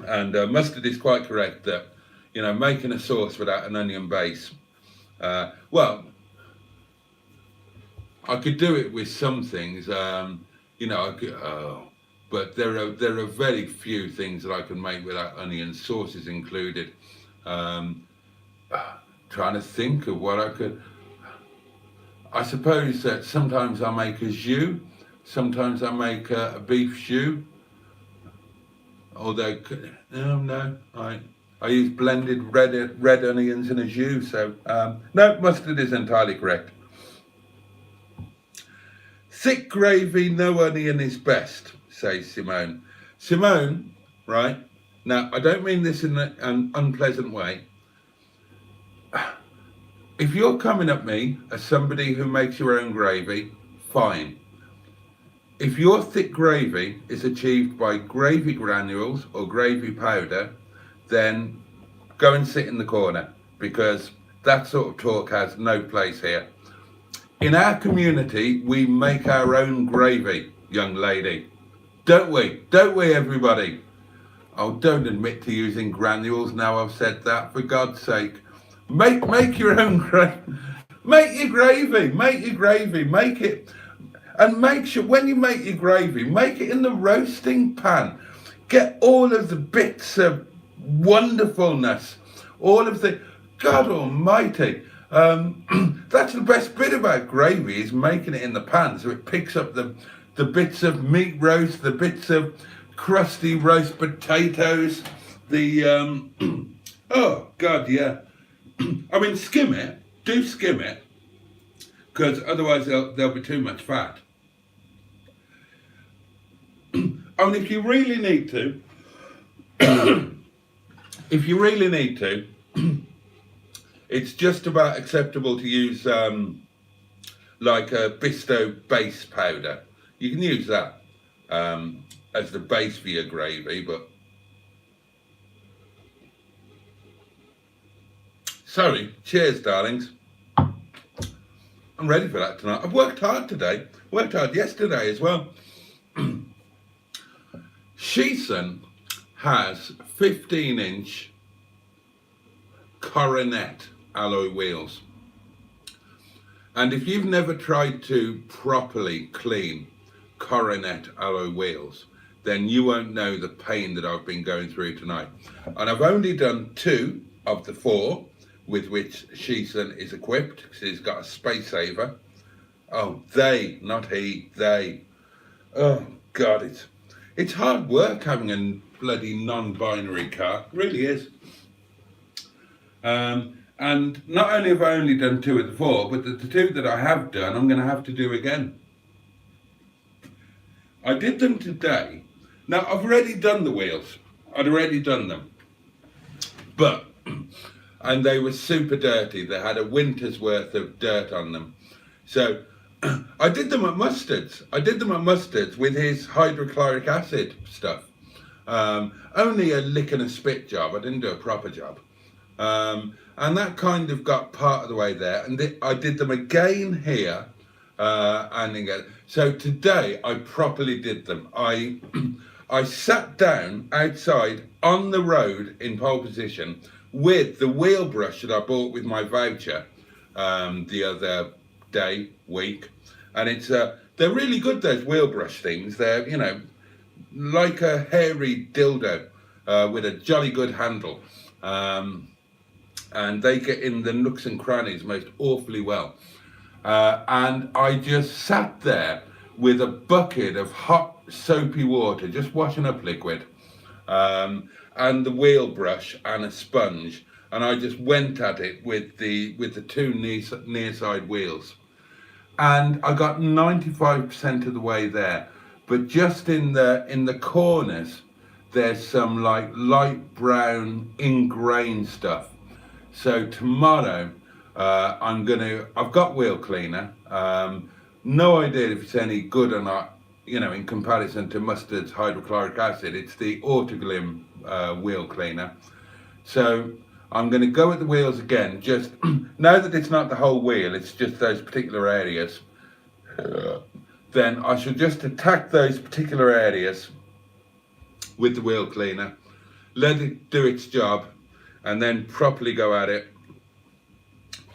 And Mustard is quite correct that, you know, making a sauce without an onion base, well, I could do it with some things, you know, I could, but there are very few things that I can make without onions, sauces included. Trying to think of what I could. I suppose that sometimes I make a jus, sometimes I make a beef jus. Although, no, I use blended red onions in a jus, so no, mustard is entirely correct. Thick gravy, no onion is best, says Simone. Simone, right, now I don't mean this in an unpleasant way. If you're coming at me as somebody who makes your own gravy, fine. If your thick gravy is achieved by gravy granules or gravy powder, then go and sit in the corner, because that sort of talk has no place here. In our community, we make our own gravy, young lady. Don't we? Don't we, everybody? Oh, don't admit to using granules now I've said that, for God's sake. Make your own gravy. Make your gravy. Make it. And make sure when you make your gravy, make it in the roasting pan. Get all of the bits of wonderfulness, all of the, God almighty. That's the best bit about gravy, is making it in the pan, so it picks up the bits of meat roast, the bits of crusty roast potatoes, the, oh God, yeah. I mean, skim it, do skim it, because otherwise there'll be too much fat. I mean, if you really need to, it's just about acceptable to use like a Bisto base powder. You can use that as the base for your gravy, but sorry, cheers, darlings. I'm ready for that tonight. I've worked hard today. Worked hard yesterday as well. Shison has 15-inch Coronet alloy wheels. And if you've never tried to properly clean Coronet alloy wheels, then you won't know the pain that I've been going through tonight. And I've only done 2 of the 4 with which Shison is equipped, because he's got a space saver. Oh, they, not he, they. Oh, God, it's hard work having a bloody non-binary car. It really is. And not only have I only done 2 of the 4, but the 2 that I have done, I'm going to have to do again. I did them today. Now, I've already done the wheels. I'd already done them. But, and they were super dirty. They had a winter's worth of dirt on them. So, I did them at Mustard's. With his hydrochloric acid stuff. Only a lick and a spit job. I didn't do a proper job. And that kind of got part of the way there. And I did them again here. And again. So today I properly did them. I sat down outside on the road in pole position with the wheel brush that I bought with my voucher the other week. And it's they're really good, those wheel brush things. They're, you know, like a hairy dildo with a jolly good handle. And they get in the nooks and crannies most awfully well. And I just sat there with a bucket of hot soapy water, just washing up liquid, and the wheel brush and a sponge, and I just went at it with the two near side wheels, and I got 95% of the way there. But just in the corners, there's some like light brown ingrained stuff. So tomorrow, I've got wheel cleaner. No idea if it's any good or not, in comparison to Mustard's hydrochloric acid. It's the Autoglim wheel cleaner. So I'm going to go at the wheels again, just now that it's not the whole wheel, it's just those particular areas. Then I should just attack those particular areas with the wheel cleaner, let it do its job, and then properly go at it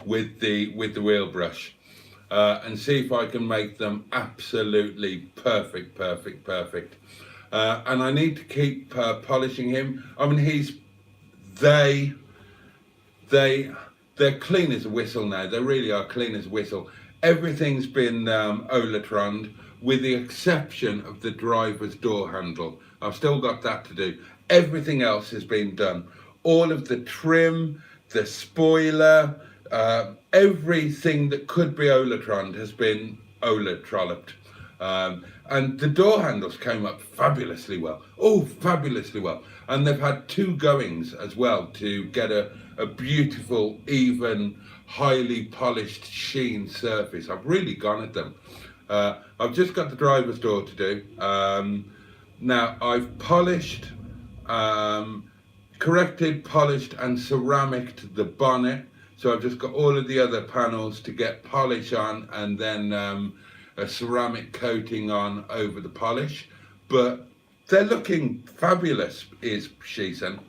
with the wheel brush, and see if I can make them absolutely perfect. And I need to keep polishing him. I mean, they're clean as a whistle now. They really are clean as a whistle. Everything's been Olatroned, with the exception of the driver's door handle. I've still got that to do. Everything else has been done. All of the trim, the spoiler, everything that could be Olatroned has been Olatrolloped. And the door handles came up fabulously well. Oh, fabulously well. And they've had 2 goings as well to get a beautiful, even, highly polished sheen surface. I've really gone at them. I've just got the driver's door to do. Now I've polished, corrected, polished and ceramiced the bonnet. So I've just got all of the other panels to get polish on, and then a ceramic coating on over the polish. But they're looking fabulous, is Shison.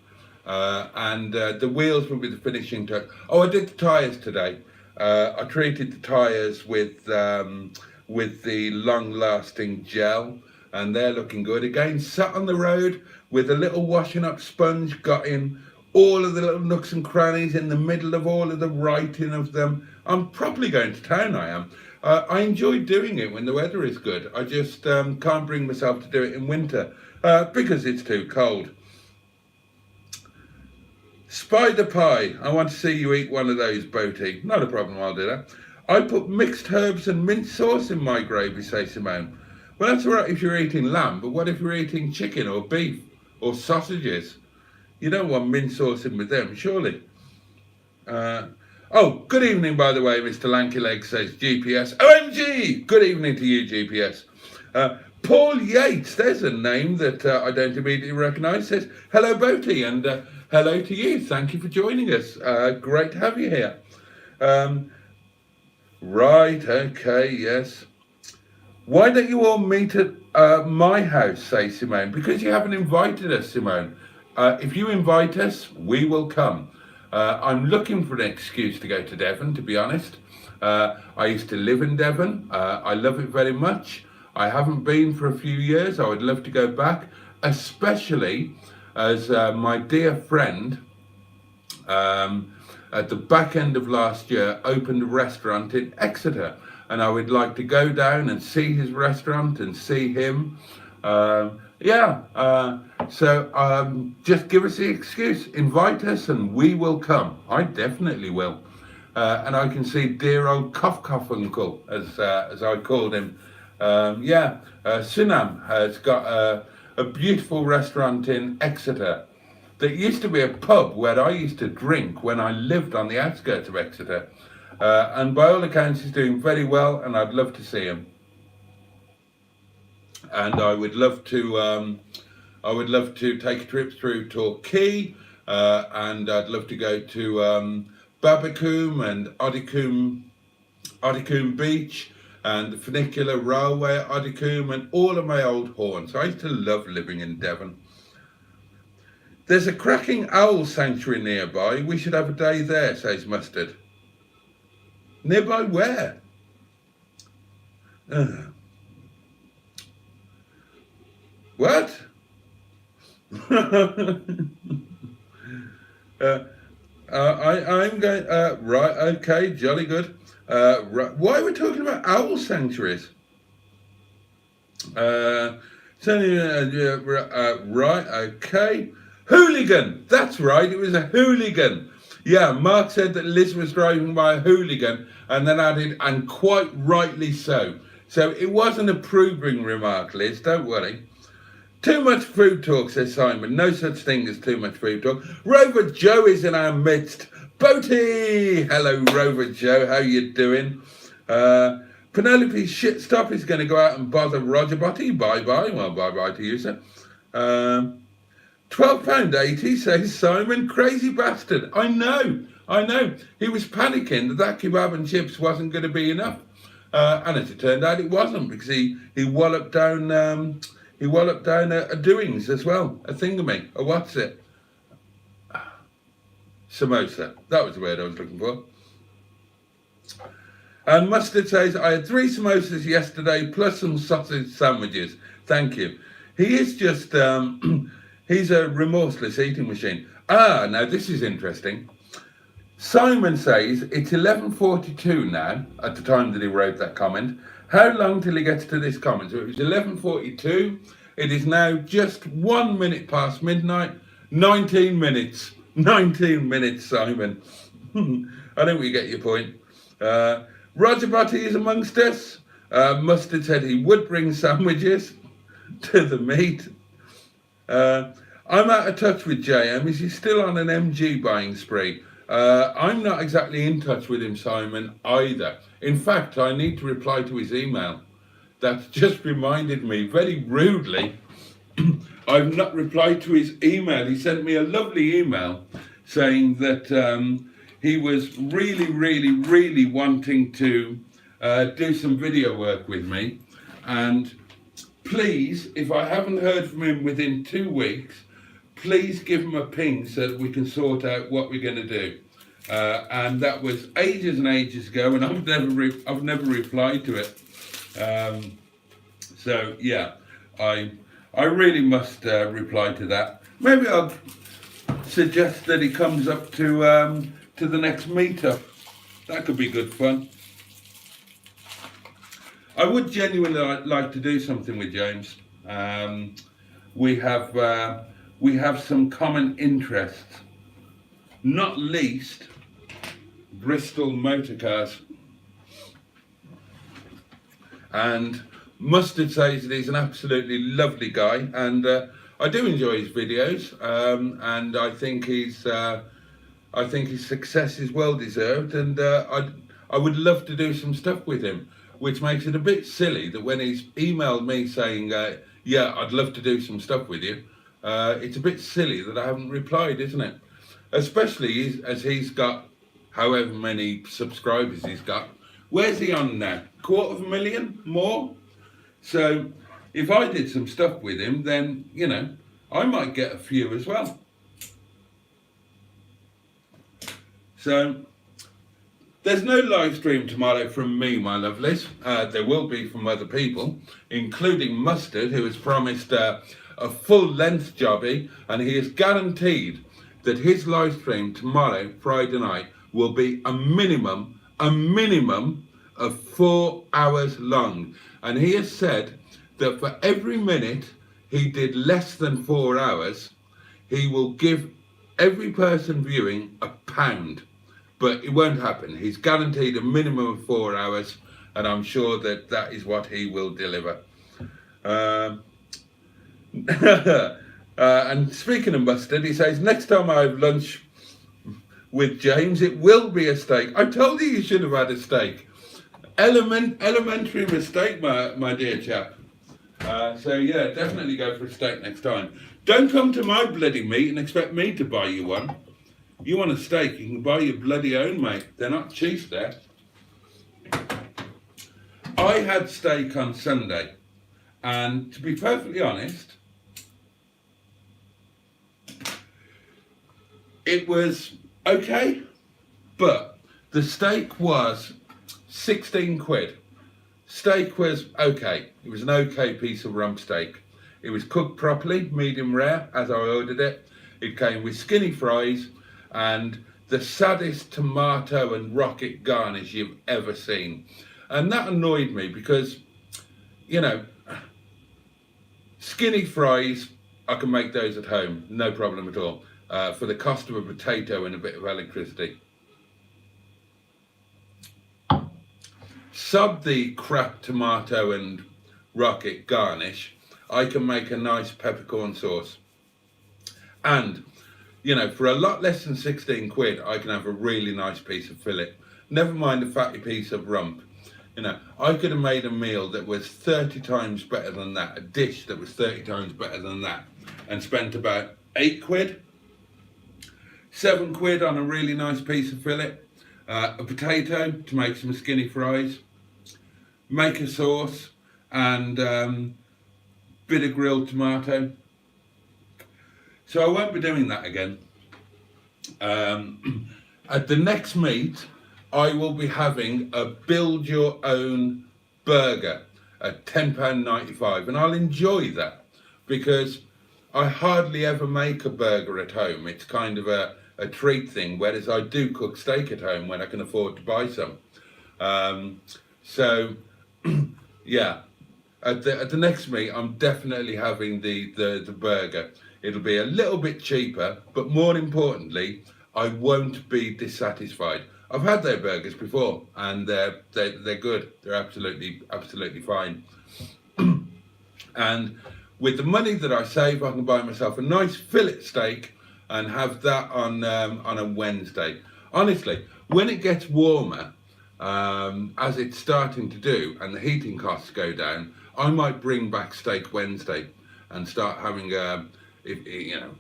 And the wheels will be the finishing touch. Oh, I did the tyres today. I treated the tyres with the long-lasting gel, and they're looking good. Again, sat on the road with a little washing up sponge, got in all of the little nooks and crannies in the middle of all of the writing of them. I'm probably going to town, I am. I enjoy doing it when the weather is good. I just can't bring myself to do it in winter because it's too cold. Spider pie. I want to see you eat one of those, Boaty. Not a problem, I'll do that. I put mixed herbs and mint sauce in my gravy, says Simone. Well, that's all right if you're eating lamb, but what if you're eating chicken or beef or sausages? You don't want mint sauce in with them, surely. Oh, good evening, by the way, Mr. Lankyleg, says GPS. OMG! Good evening to you, GPS. Paul Yates, there's a name that I don't immediately recognise, says, hello, Boaty, and hello to you. Thank you for joining us. Great to have you here. Right, okay, yes. Why don't you all meet at my house, says Simone? Because you haven't invited us, Simone. If you invite us, we will come. I'm looking for an excuse to go to Devon, to be honest. I used to live in Devon. I love it very much. I haven't been for a few years. I would love to go back, especially as my dear friend at the back end of last year opened a restaurant in Exeter, and I would like to go down and see his restaurant and see him. So just give us the excuse, invite us, and we will come. I definitely will. And I can see dear old Cough Uncle, as I called him. Sunam has got a beautiful restaurant in Exeter that used to be a pub where I used to drink when I lived on the outskirts of Exeter. And by all accounts, he's doing very well, and I'd love to see him. And I would love to take a trip through Torquay, and I'd love to go to Babacoom and Oddicombe Beach and the Funicular Railway at Oddicombe and all of my old haunts. I used to love living in Devon. There's a cracking owl sanctuary nearby. We should have a day there, says Mustard. Nearby where? What? I'm going, right, okay, jolly good. Right, why are we talking about owl sanctuaries? Right, okay. Hooligan, that's right, it was a hooligan. Yeah, Mark said that Liz was driving by a hooligan and then added, and quite rightly so. So it was an approving remark, Liz, don't worry. Too much food talk, says Simon. No such thing as too much food talk. Rover Joe is in our midst. Boaty! Hello, Rover Joe. How you doing? Penelope Shitstop is going to go out and bother Roger Boaty. Bye-bye. Well, bye-bye to you, sir. £12.80, says Simon. Crazy bastard. I know. He was panicking that kebab and chips wasn't going to be enough. And as it turned out, it wasn't, because he walloped down... He walloped down a doings as well, a thingamy, a what's it? Samosa, that was the word I was looking for. And Mustard says, I had 3 samosas yesterday plus some sausage sandwiches. Thank you. He is just, he's a remorseless eating machine. Now this is interesting. Simon says it's 11:42 now, at the time that he wrote that comment. How long till he gets to this comment? So it was 11:42. It is now just 1 minute past midnight. 19 minutes. 19 minutes, Simon. I think we get your point. Roger Boaty is amongst us. Mustard said he would bring sandwiches to the meet. I'm out of touch with JM. Is he still on an MG buying spree? I'm not exactly in touch with him, Simon, either. In fact, I need to reply to his email. That's just reminded me, very rudely, I've not replied to his email. He sent me a lovely email saying that he was really wanting to do some video work with me. And please, if I haven't heard from him within 2 weeks, please give him a ping so that we can sort out what we're going to do. And that was ages and ages ago, and I've never replied to it. So yeah, I really must reply to that. Maybe I'll suggest that he comes up to the next meetup. That could be good fun. I would genuinely like to do something with James. We have some common interests, not least Bristol motor cars. And Mustard says that he's an absolutely lovely guy, and I do enjoy his videos, and I think his success is well deserved, and I would love to do some stuff with him, which makes it a bit silly that when he's emailed me saying, yeah, I'd love to do some stuff with you, it's a bit silly that I haven't replied, isn't it? Especially as he's got however many subscribers he's got. Where's he on now? 250,000 more? So if I did some stuff with him, then, you know, I might get a few as well. So there's no live stream tomorrow from me, my lovelies. There will be from other people, including Mustard, who has promised a full-length jobby, and he has guaranteed that his live stream tomorrow, Friday night, will be a minimum of 4 hours long. And he has said that for every minute he did less than 4 hours, he will give every person viewing £1. But it won't happen. He's guaranteed a minimum of 4 hours, and I'm sure that that is what he will deliver. And speaking of Mustard, he says, next time I have lunch with James, it will be a steak. I told you should have had a steak. Elementary mistake, my dear chap. So yeah, definitely go for a steak next time. Don't come to my bloody meat and expect me to buy you one. You want a steak, you can buy your bloody own, mate. They're not cheap there. I had steak on Sunday, and to be perfectly honest, it was okay, but the steak was 16 quid. Steak was okay. It was an okay piece of rump steak. It was cooked properly, medium rare, as I ordered it. It came with skinny fries and the saddest tomato and rocket garnish you've ever seen. And that annoyed me because, you know, skinny fries, I can make those at home, no problem at all, for the cost of a potato and a bit of electricity. Sub the crap tomato and rocket garnish, I can make a nice peppercorn sauce. And, you know, for a lot less than 16 quid, I can have a really nice piece of fillet. Never mind a fatty piece of rump. You know, I could have made a meal that was 30 times better than that, a dish that was 30 times better than that, and spent about 8 quid, 7 quid on a really nice piece of fillet, a potato to make some skinny fries, make a sauce, and bit of grilled tomato. So I won't be doing that again. At the next meet, I will be having a build your own burger at £10.95, and I'll enjoy that because I hardly ever make a burger at home. It's kind of a treat thing, whereas I do cook steak at home when I can afford to buy some. So yeah, at the next meet, I'm definitely having the burger. It'll be a little bit cheaper, but more importantly, I won't be dissatisfied. I've had their burgers before, and they're good. They're absolutely fine. And with the money that I save, I can buy myself a nice fillet steak and have that on a Wednesday. Honestly, when it gets warmer, as it's starting to do, and the heating costs go down, I might bring back Steak Wednesday and start having you know,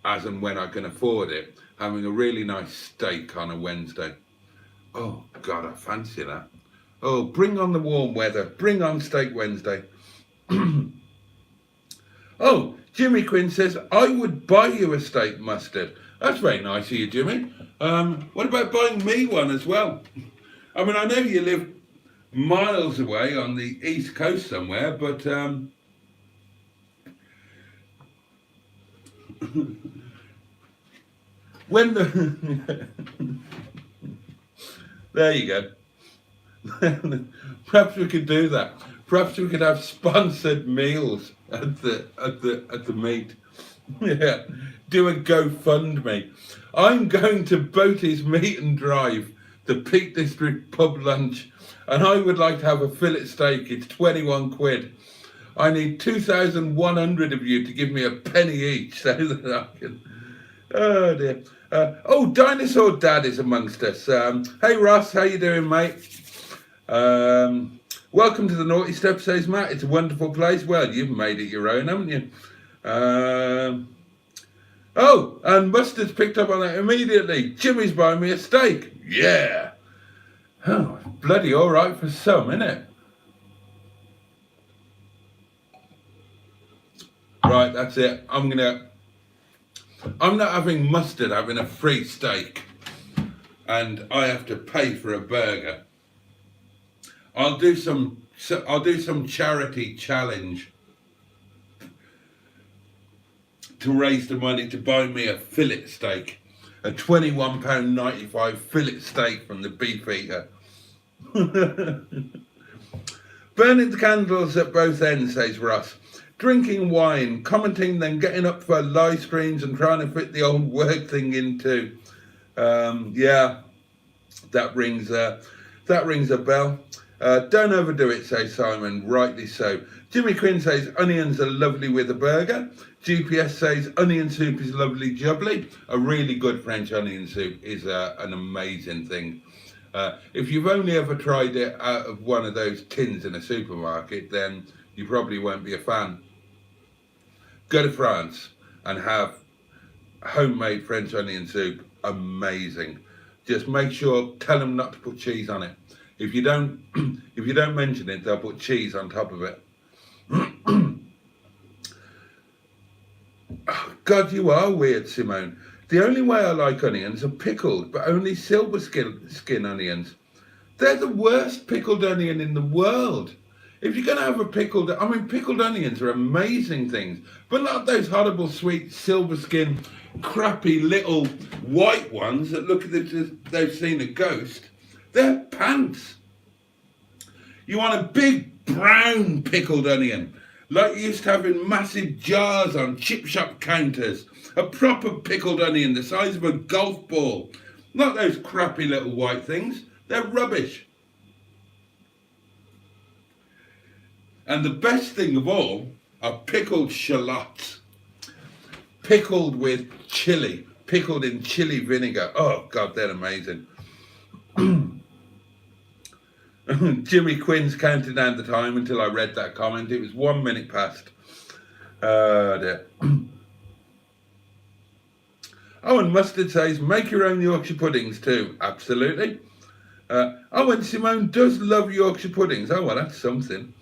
as and when I can afford it, having a really nice steak on a Wednesday. Oh God, I fancy that. Oh, bring on the warm weather. Bring on Steak Wednesday. Oh, Jimmy Quinn says, I would buy you a steak mustard. That's very nice of you, Jimmy. What about buying me one as well? I mean, I know you live miles away on the East Coast somewhere, but when the there you go. Perhaps we could do that. Perhaps we could have sponsored meals at the meet. Yeah, do a GoFundMe. I'm going to Boaty's Meat and Drive, the Peak District pub lunch, and I would like to have a fillet steak. It's 21 quid. I need 2,100 of you to give me a penny each so that I can. Oh dear. Oh, Dinosaur Dad is amongst us. Hey Ross, how you doing, mate? Welcome to the Naughty Step, says Matt. It's a wonderful place. Well, you've made it your own, haven't you? Oh, and Mustard's picked up on that immediately. Jimmy's buying me a steak. Yeah. Oh, bloody all right for some, innit? Right, that's it. I'm not having Mustard having a free steak, and I have to pay for a burger. I'll do some charity challenge to raise the money to buy me a fillet steak, a £21.95 fillet steak from the Beef Eater. Burning the candles at both ends, says Ross. Drinking wine, commenting, then getting up for live streams and trying to fit the old work thing into. Yeah, that rings a bell. Don't overdo it, says Simon, rightly so. Jimmy Quinn says onions are lovely with a burger. GPS says onion soup is lovely jubbly. A really good French onion soup is an amazing thing. If you've only ever tried it out of one of those tins in a supermarket, then you probably won't be a fan. Go to France and have homemade French onion soup. Amazing. Just make sure, tell them not to put cheese on it. If you don't mention it, they'll put cheese on top of it. Oh, God, you are weird, Simone. The only way I like onions are pickled, but only silver skin onions. They're the worst pickled onion in the world. If you're going to have a pickled onions are amazing things, but not those horrible sweet silver skin, crappy little white ones that look as if they've seen a ghost. They're pants. You want a big brown pickled onion, like you used to have in massive jars on chip shop counters. A proper pickled onion the size of a golf ball. Not those crappy little white things. They're rubbish. And the best thing of all are pickled shallots. Pickled with chili. Pickled in chili vinegar. Oh, God, they're amazing. Jimmy Quinn's counted down the time until I read that comment. It was 1 minute past. Dear. Oh, and Mustard says, make your own Yorkshire puddings too. Absolutely. Oh, and Simone does love Yorkshire puddings. Oh, well, that's something.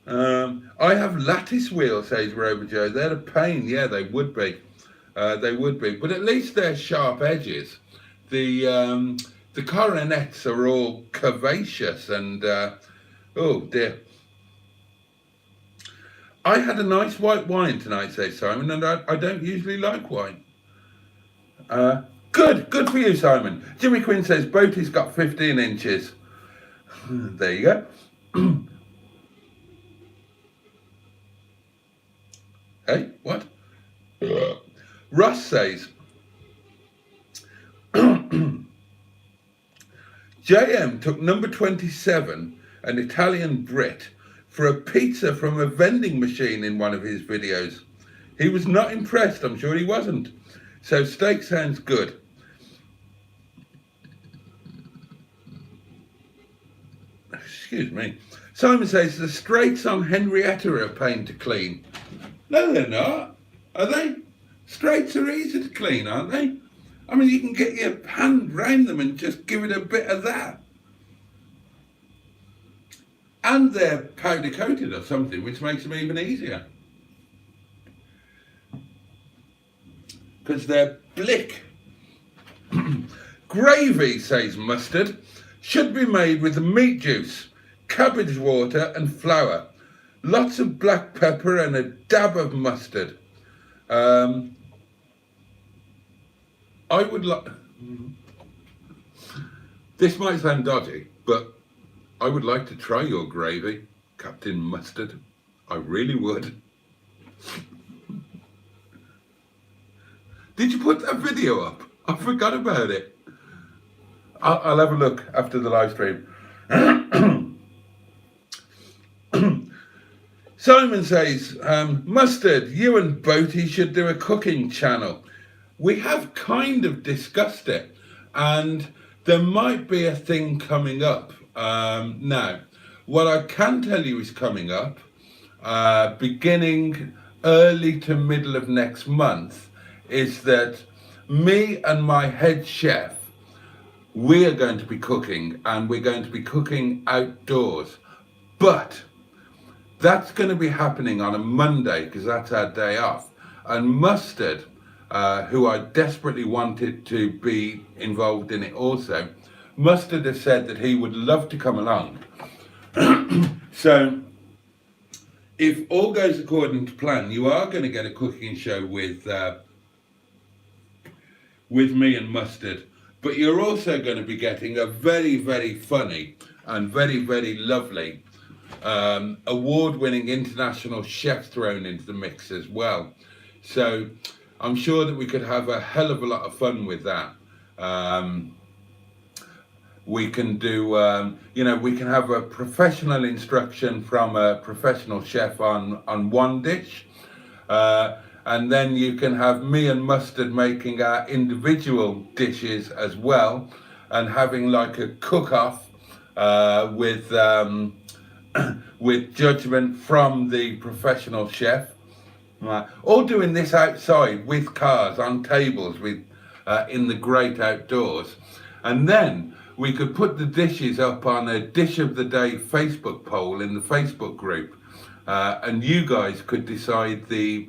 I have lattice wheels, says Rover Joe. They're a pain. Yeah, they would be. They would be. But at least they're sharp edges. The coronets are all curvaceous and, oh, dear. I had a nice white wine tonight, says Simon, and I don't usually like wine. Good for you, Simon. Jimmy Quinn says Boaty's got 15 inches. There you go. Hey, what? Russ says JM took number 27, an Italian Brit, for a pizza from a vending machine in one of his videos. He was not impressed, I'm sure he wasn't. So steak sounds good. Excuse me. Simon says the straights on Henrietta are a pain to clean. No, they're not. Are they? Straights are easy to clean, aren't they? I mean, you can get your hand round them and just give it a bit of that. And they're powder coated or something, which makes them even easier. Because they're blick. Gravy, says Mustard, should be made with meat juice, cabbage water and flour. Lots of black pepper and a dab of mustard. I would like... This might sound dodgy, but I would like to try your gravy, Captain Mustard. I really would. Did you put that video up? I forgot about it. I'll have a look after the live stream. Simon says, Mustard, you and Boaty should do a cooking channel. We have kind of discussed it, and there might be a thing coming up. Now, what I can tell you is coming up, beginning early to middle of next month, is that me and my head chef, we are going to be cooking, and we're going to be cooking outdoors. But that's going to be happening on a Monday because that's our day off. And Mustard, who I desperately wanted to be involved in it also, Mustard has said that he would love to come along. So if all goes according to plan, you are going to get a cooking show with me and Mustard. But you're also going to be getting a very, very funny and very, very lovely award-winning international chef thrown into the mix as well. So I'm sure that we could have a hell of a lot of fun with that. We can do, we can have a professional instruction from a professional chef on one dish. And then you can have me and Mustard making our individual dishes as well, and having like a cook-off with judgment from the professional chef. All doing this outside with cars on tables with in the great outdoors. And then we could put the dishes up on a Dish of the Day Facebook poll in the Facebook group, and you guys could decide the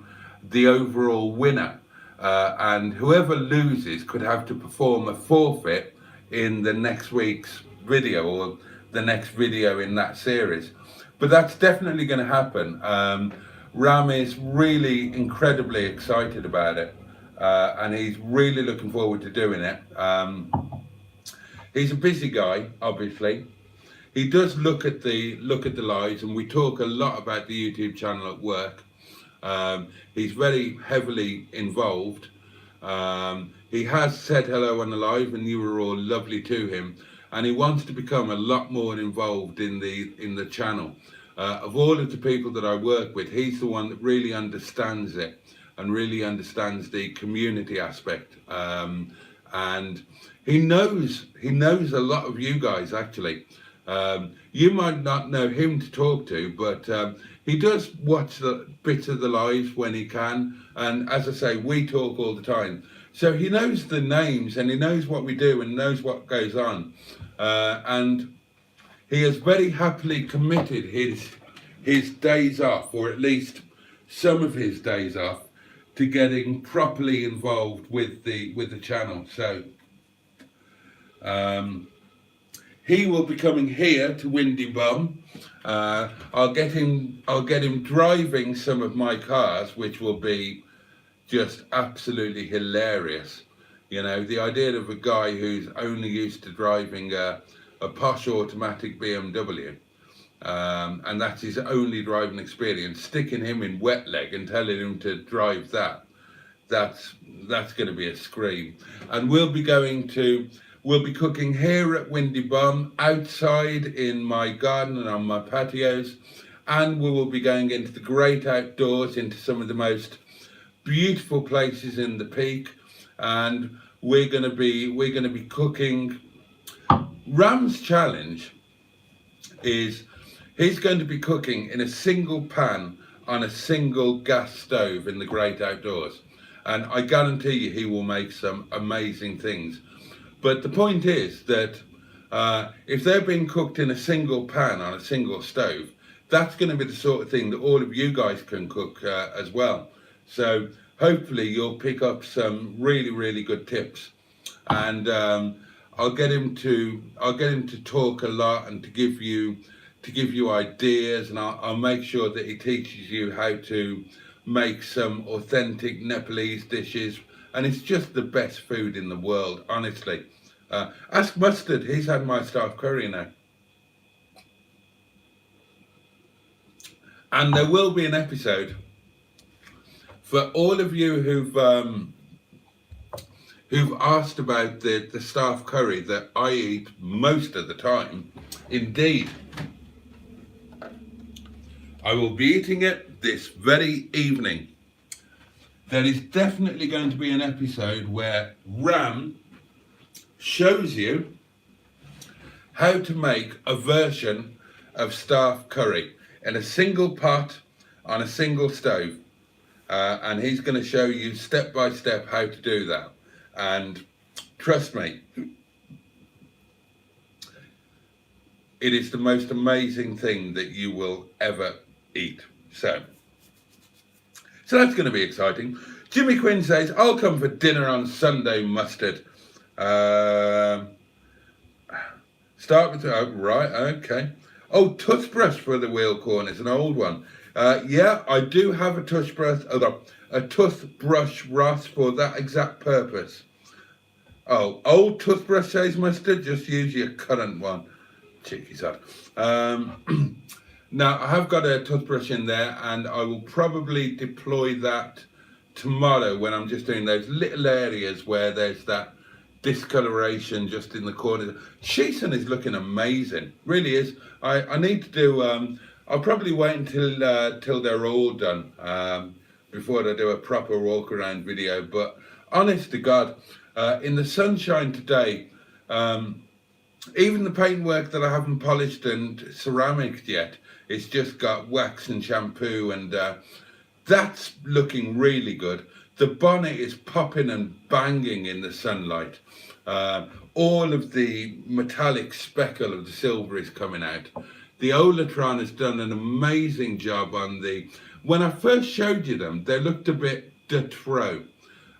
overall winner, and whoever loses could have to perform a forfeit in the next week's video or the next video in that series. but that's definitely going to happen. Ram is really incredibly excited about it, and he's really looking forward to doing it. He's a busy guy, obviously. He does look at the lives, and we talk a lot about the YouTube channel at work. He's very heavily involved. He has said hello on the live, and you were all lovely to him. And he wants to become a lot more involved in the channel. Of all of the people that I work with, he's the one that really understands it and really understands the community aspect. And he knows a lot of you guys, actually. You might not know him to talk to, but he does watch the bits of the lives when he can. And as I say, we talk all the time. So he knows the names, and he knows what we do, and knows what goes on. And he has very happily committed his days off, or at least some of his days off, to getting properly involved with the channel. So he will be coming here to Windy Bum. I'll get him driving some of my cars, which will be just absolutely hilarious. You know, the idea of a guy who's only used to driving a posh automatic BMW, and that's his only driving experience, sticking him in Wetleg and telling him to drive that's going to be a scream. And we'll be cooking here at Windy Bum, outside in my garden and on my patios, and we will be going into the great outdoors, into some of the most beautiful places in the Peak, and we're going to be cooking. Ram's challenge is he's going to be cooking in a single pan on a single gas stove in the great outdoors, and I guarantee you he will make some amazing things. But the point is that if they're being cooked in a single pan on a single stove, that's going to be the sort of thing that all of you guys can cook as well. So hopefully you'll pick up some really, really good tips, and I'll get him to talk a lot and to give you ideas, and I'll make sure that he teaches you how to make some authentic Nepalese dishes. And it's just the best food in the world, honestly. Ask Mustard, he's had my staff curry now. And there will be an episode for all of you who've asked about the staff curry that I eat most of the time. Indeed, I will be eating it this very evening. There is definitely going to be an episode where Ram shows you how to make a version of staff curry in a single pot on a single stove, and he's going to show you step by step how to do that. And trust me, it is the most amazing thing that you will ever eat. So that's going to be exciting. Jimmy Quinn says, I'll come for dinner on Sunday, Mustard. Start with, oh, right, okay. Oh, toothbrush for the wheel corners, an old one. Yeah, I do have a toothbrush, Ross, for that exact purpose. Oh, old toothbrush, says Mustard, just use your current one. Cheeky sod. Now, I have got a toothbrush in there, and I will probably deploy that tomorrow when I'm just doing those little areas where there's that discoloration just in the corner. Shison is looking amazing, really is. I need to do, I'll probably wait until they're all done before I do a proper walk around video. But honest to God, in the sunshine today, even the paintwork that I haven't polished and ceramics yet, it's just got wax and shampoo, and that's looking really good. The bonnet is popping and banging in the sunlight. All of the metallic speckle of the silver is coming out. The Olatron has done an amazing job on the... When I first showed you them, they looked a bit de trop.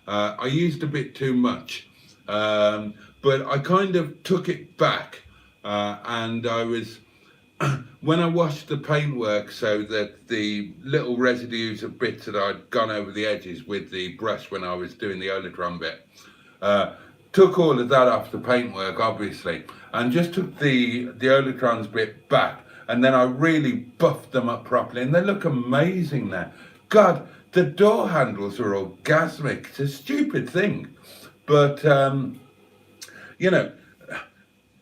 I used a bit too much. But I kind of took it back, and I was when I washed the paintwork so that the little residues of bits that I'd gone over the edges with the brush when I was doing the Olatron bit, took all of that off the paintwork, obviously, and just took the Olatron's bit back, and then I really buffed them up properly, and they look amazing now. God, the door handles are orgasmic. It's a stupid thing, but you know,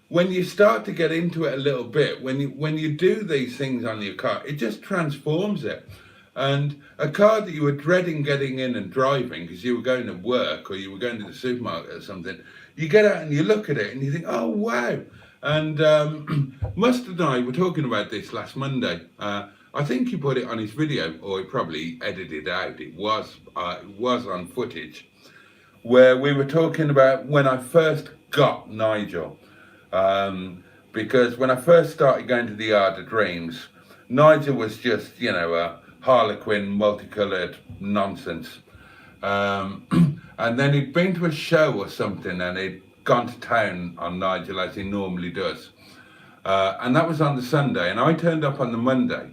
when you start to get into it a little bit, when you do these things on your car, it just transforms it. And a car that you were dreading getting in and driving because you were going to work or you were going to the supermarket or something, you get out and you look at it and you think, oh, wow. And Mustard and I were talking about this last Monday. I think he put it on his video, or he probably edited it out. It was on footage, where we were talking about when I first got Nigel. Because when I first started going to the Yard of Dreams, Nigel was just, you know, a Harlequin, multicoloured nonsense. And then he'd been to a show or something and he'd gone to town on Nigel as he normally does. And that was on the Sunday, and I turned up on the Monday,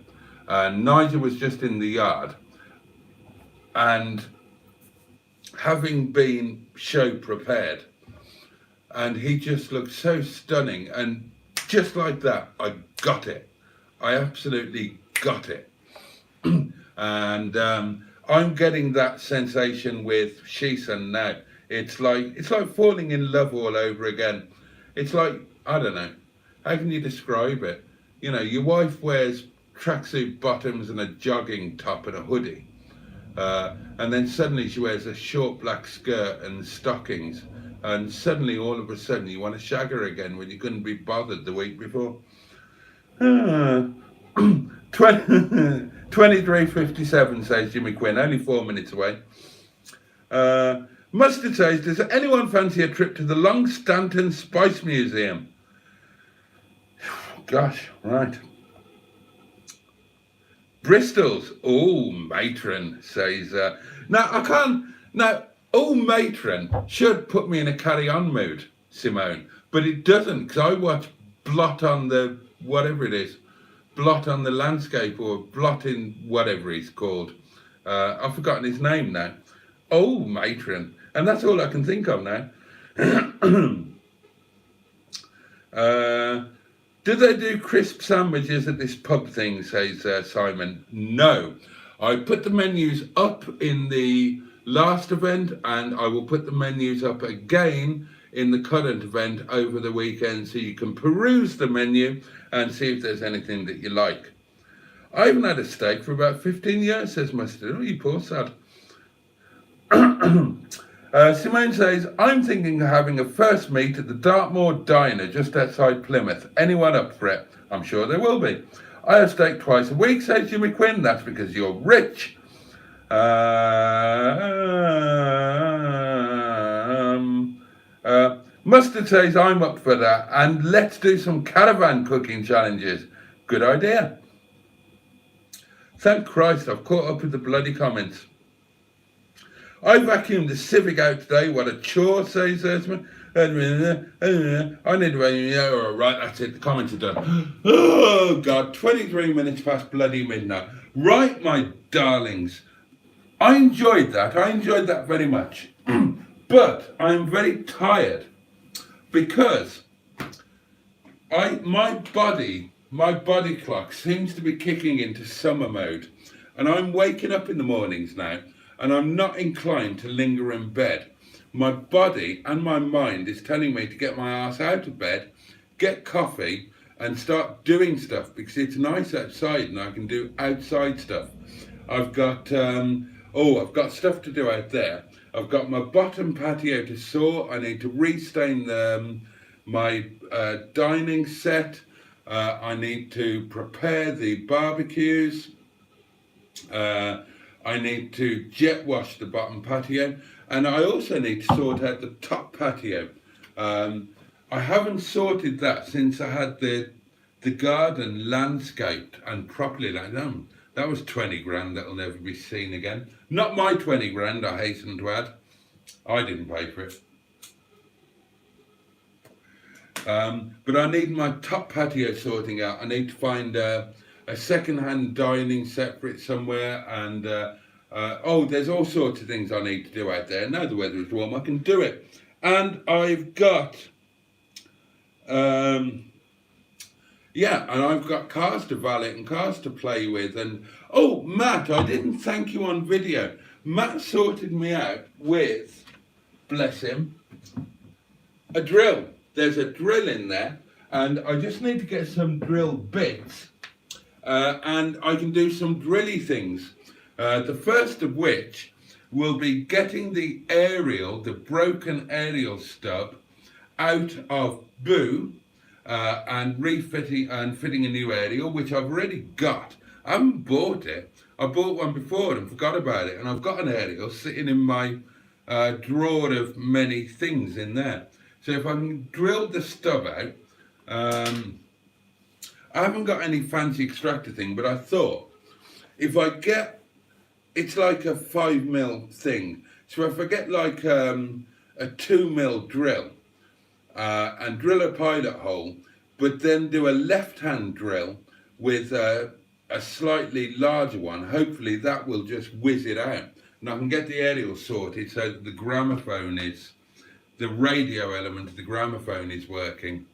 and Nigel was just in the yard. And having been show prepared, and he just looked so stunning, and just like that, I got it. I absolutely got it. And I'm getting that sensation with Shison now. It's like falling in love all over again. It's like, I don't know, how can you describe it? You know, your wife wears tracksuit bottoms and a jogging top and a hoodie. And then suddenly she wears a short black skirt and stockings. And suddenly, all of a sudden, you want to shag her again when you couldn't be bothered the week before. 23:57, says Jimmy Quinn, only 4 minutes away. Mustard says, does anyone fancy a trip to the Long Stanton Spice Museum? Gosh, right. Bristol's, oh, matron, says, now I can't, now, oh, matron should put me in a carry-on mood, Simone, but it doesn't, because I watch Blot on the, whatever it is, Blot on the Landscape, or Blot in whatever he's called. I've forgotten his name now. Oh, matron. And that's all I can think of now. Do they do crisp sandwiches at this pub thing, says Simon? No. I put the menus up in the last event, and I will put the menus up again in the current event over the weekend, so you can peruse the menu and see if there's anything that you like. I haven't had a steak for about 15 years, says Mustard. Oh, you poor sad. Simone says, I'm thinking of having a first meet at the Dartmoor Diner just outside Plymouth. Anyone up for it? I'm sure there will be. I have steak twice a week, says Jimmy Quinn. That's because you're rich. Mustard says, I'm up for that. And let's do some caravan cooking challenges. Good idea. Thank Christ, I've caught up with the bloody comments. I vacuumed the Civic out today. What a chore, says Erzman. I need to, right, that's it, the comments are done. Oh, God, 23 minutes past bloody midnight. Right, my darlings. I enjoyed that very much. But I'm very tired because my body clock seems to be kicking into summer mode. And I'm waking up in the mornings now, and I'm not inclined to linger in bed. My body and my mind is telling me to get my ass out of bed, get coffee, and start doing stuff because it's nice outside and I can do outside stuff. I've got stuff to do out there. I've got my bottom patio to saw. I need to restain my dining set. I need to prepare the barbecues. I need to jet wash the bottom patio, and I also need to sort out the top patio. I haven't sorted that since I had the garden landscaped and properly like that. That was 20 grand that'll never be seen again. Not my 20 grand, I hasten to add. I didn't pay for it. But I need my top patio sorting out. I need to find a second-hand dining set for it somewhere, and oh, there's all sorts of things I need to do out there. Now the weather is warm, I can do it. And I've got, yeah, and I've got cars to valet and cars to play with. And oh, Matt, I didn't thank you on video. Matt sorted me out with, bless him, a drill. There's a drill in there, and I just need to get some drill bits, and I can do some drilly things. The first of which will be getting the aerial, the broken aerial stub, out of Boo, and refitting and fitting a new aerial, which I've already got. I haven't bought it. I bought one before and forgot about it, and I've got an aerial sitting in my drawer of many things in there. So if I can drill the stub out, I haven't got any fancy extractor thing, but I thought if I get, it's like a 5mm thing. So if I get like a 2mm drill and drill a pilot hole, but then do a left-hand drill with a slightly larger one, hopefully that will just whiz it out. And I can get the aerial sorted so that the gramophone is, the radio element of the gramophone is working.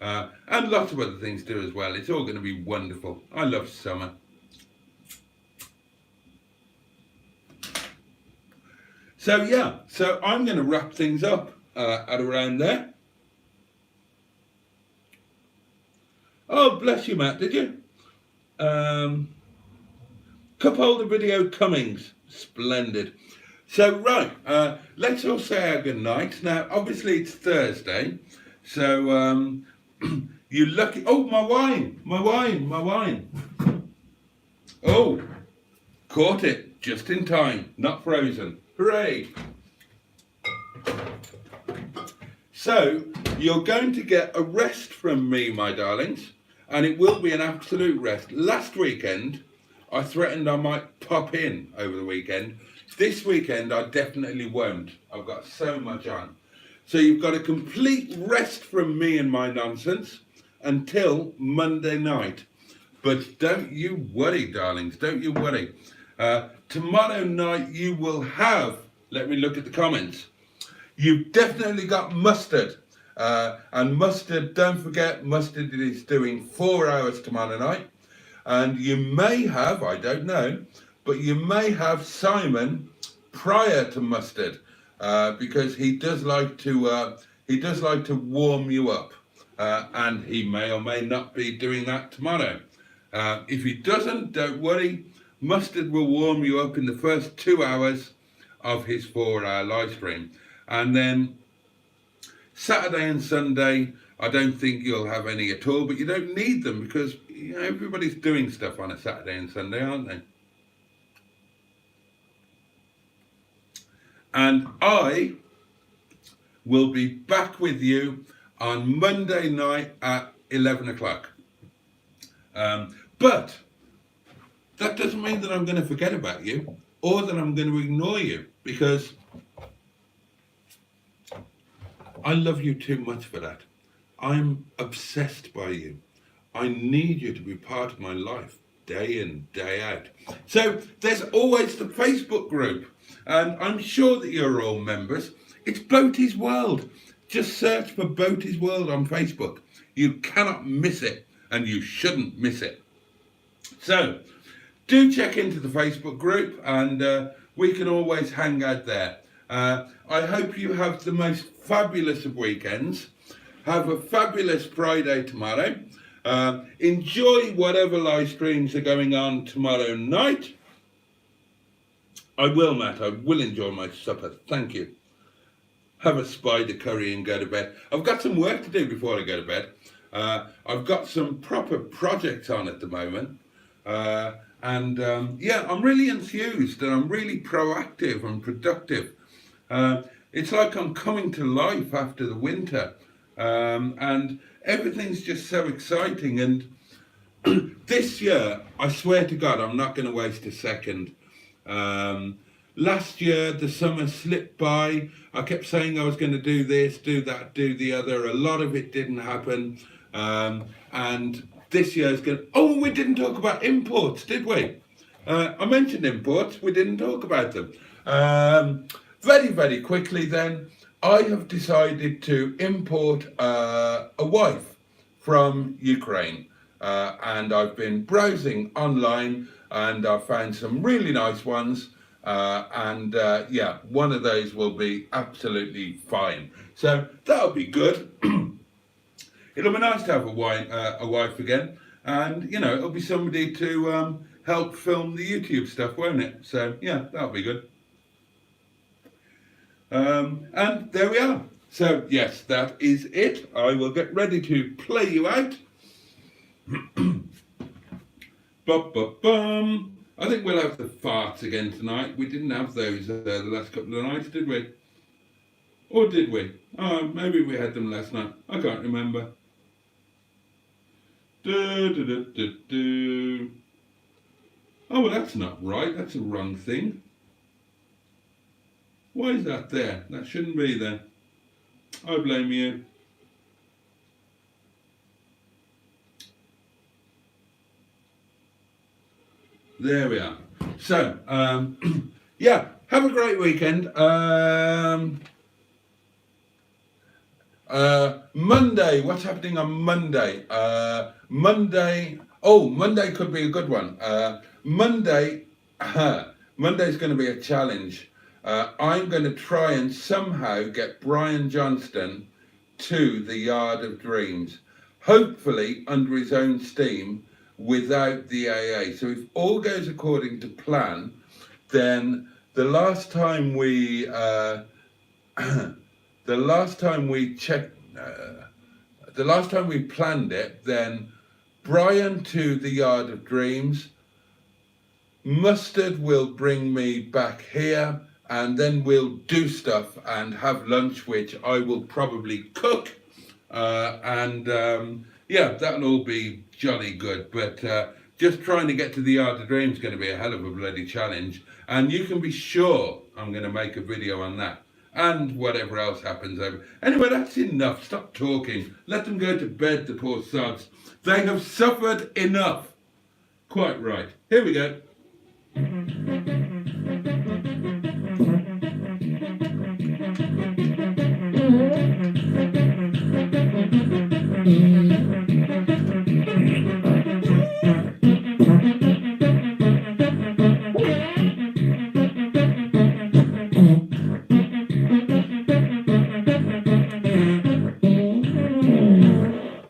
And lots of other things too as well. It's all going to be wonderful. I love summer. So yeah, so I'm going to wrap things up at around there. Oh, bless you, Matt, did you? Cup holder video Cummings. Splendid. So, right, let's all say our good night. Now, obviously it's Thursday, so you lucky... Oh, my wine. Oh, caught it just in time, not frozen. Hooray. So, you're going to get a rest from me, my darlings, and it will be an absolute rest. Last weekend, I threatened I might pop in over the weekend. This weekend, I definitely won't. I've got so much on. So you've got a complete rest from me and my nonsense until Monday night. But don't you worry, darlings, don't you worry. Tomorrow night you will have, let me look at the comments. You've definitely got mustard. And mustard, don't forget, mustard is doing 4 hours tomorrow night. And you may have, I don't know, but you may have Simon prior to mustard, because he does like to warm you up, and he may or may not be doing that tomorrow. If he doesn't, don't worry. Mustard will warm you up in the first 2 hours of his 4-hour live stream, and then Saturday and Sunday, I don't think you'll have any at all, but you don't need them because you know, everybody's doing stuff on a Saturday and Sunday, aren't they? And I will be back with you on Monday night at 11 o'clock. But that doesn't mean that I'm going to forget about you or that I'm going to ignore you, because I love you too much for that. I'm obsessed by you. I need you to be part of my life day in, day out. So there's always the Facebook group, and I'm sure that you're all members. It's Boaty's World. Just search for Boaty's World on Facebook. You cannot miss it, and you shouldn't miss it. So do check into the Facebook group, and we can always hang out there. I hope you have the most fabulous of weekends. Have a fabulous Friday tomorrow. Enjoy whatever live streams are going on tomorrow night. I will, Matt. I will enjoy my supper. Thank you. Have a spider curry and go to bed. I've got some work to do before I go to bed. I've got some proper projects on at the moment. Yeah, I'm really enthused and I'm really proactive and productive. It's like I'm coming to life after the winter. And everything's just so exciting. And this year, I swear to God, I'm not going to waste a second. last year, the summer slipped by. I kept saying I was going to do this, do that, do the other. A lot of it didn't happen. And this year's going. Oh, we didn't talk about imports, did we? I mentioned imports. We didn't talk about them. Very, very quickly then, I have decided to import a wife from Ukraine. And I've been browsing online and I've found some really nice ones. Yeah, one of those will be absolutely fine. So that'll be good. It'll be nice to have a wife again. And, you know, it'll be somebody to help film the YouTube stuff, won't it? So, yeah, that'll be good. And there we are. So, yes, that is it. I will get ready to play you out. Bum. I think we'll have the farts again tonight. We didn't have those the last couple of nights, did we? Or did we? Oh, maybe we had them last night. I can't remember. Oh, well, that's not right. That's a wrong thing. Why is that there? That shouldn't be there. I blame you. There we are. So, yeah, have a great weekend. Monday, what's happening on Monday? Monday could be a good one. Monday's going to be a challenge. I'm going to try and somehow get Brian Johnston to the Yard of Dreams, hopefully under his own steam, without the AA. So if all goes according to plan, then the last time we planned it, then Brian to the Yard of Dreams, Mustard will bring me back here, and then we'll do stuff and have lunch, which I will probably cook, yeah, that'll all be jolly good. But just trying to get to the Yard of Dreams is going to be a hell of a bloody challenge, and you can be sure I'm going to make a video on that and whatever else happens over. Anyway, that's enough. Stop talking. Let them go to bed, the poor sods. They have suffered enough. Quite right. Here we go.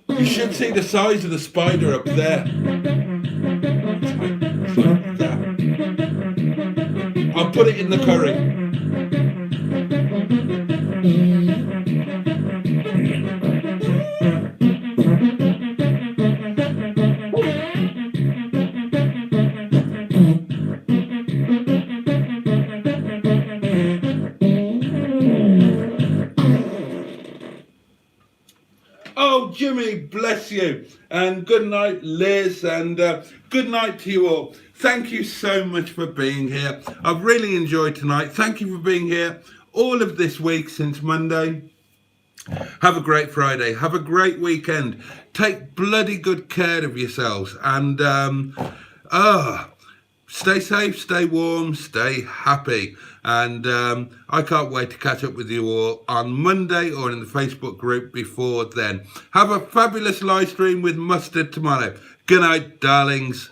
You should see the size of the spider up there. It's like that. I'll put it in the curry. Oh, Jimmy, bless you. And good night, Liz, and good night to you all. Thank you so much for being here. I've really enjoyed tonight. Thank you for being here all of this week since Monday. Have a great Friday. Have a great weekend. Take bloody good care of yourselves. And stay safe, stay warm, stay happy. And I can't wait to catch up with you all on Monday or in the Facebook group before then. Have a fabulous live stream with Mustard tomorrow. Good night, darlings.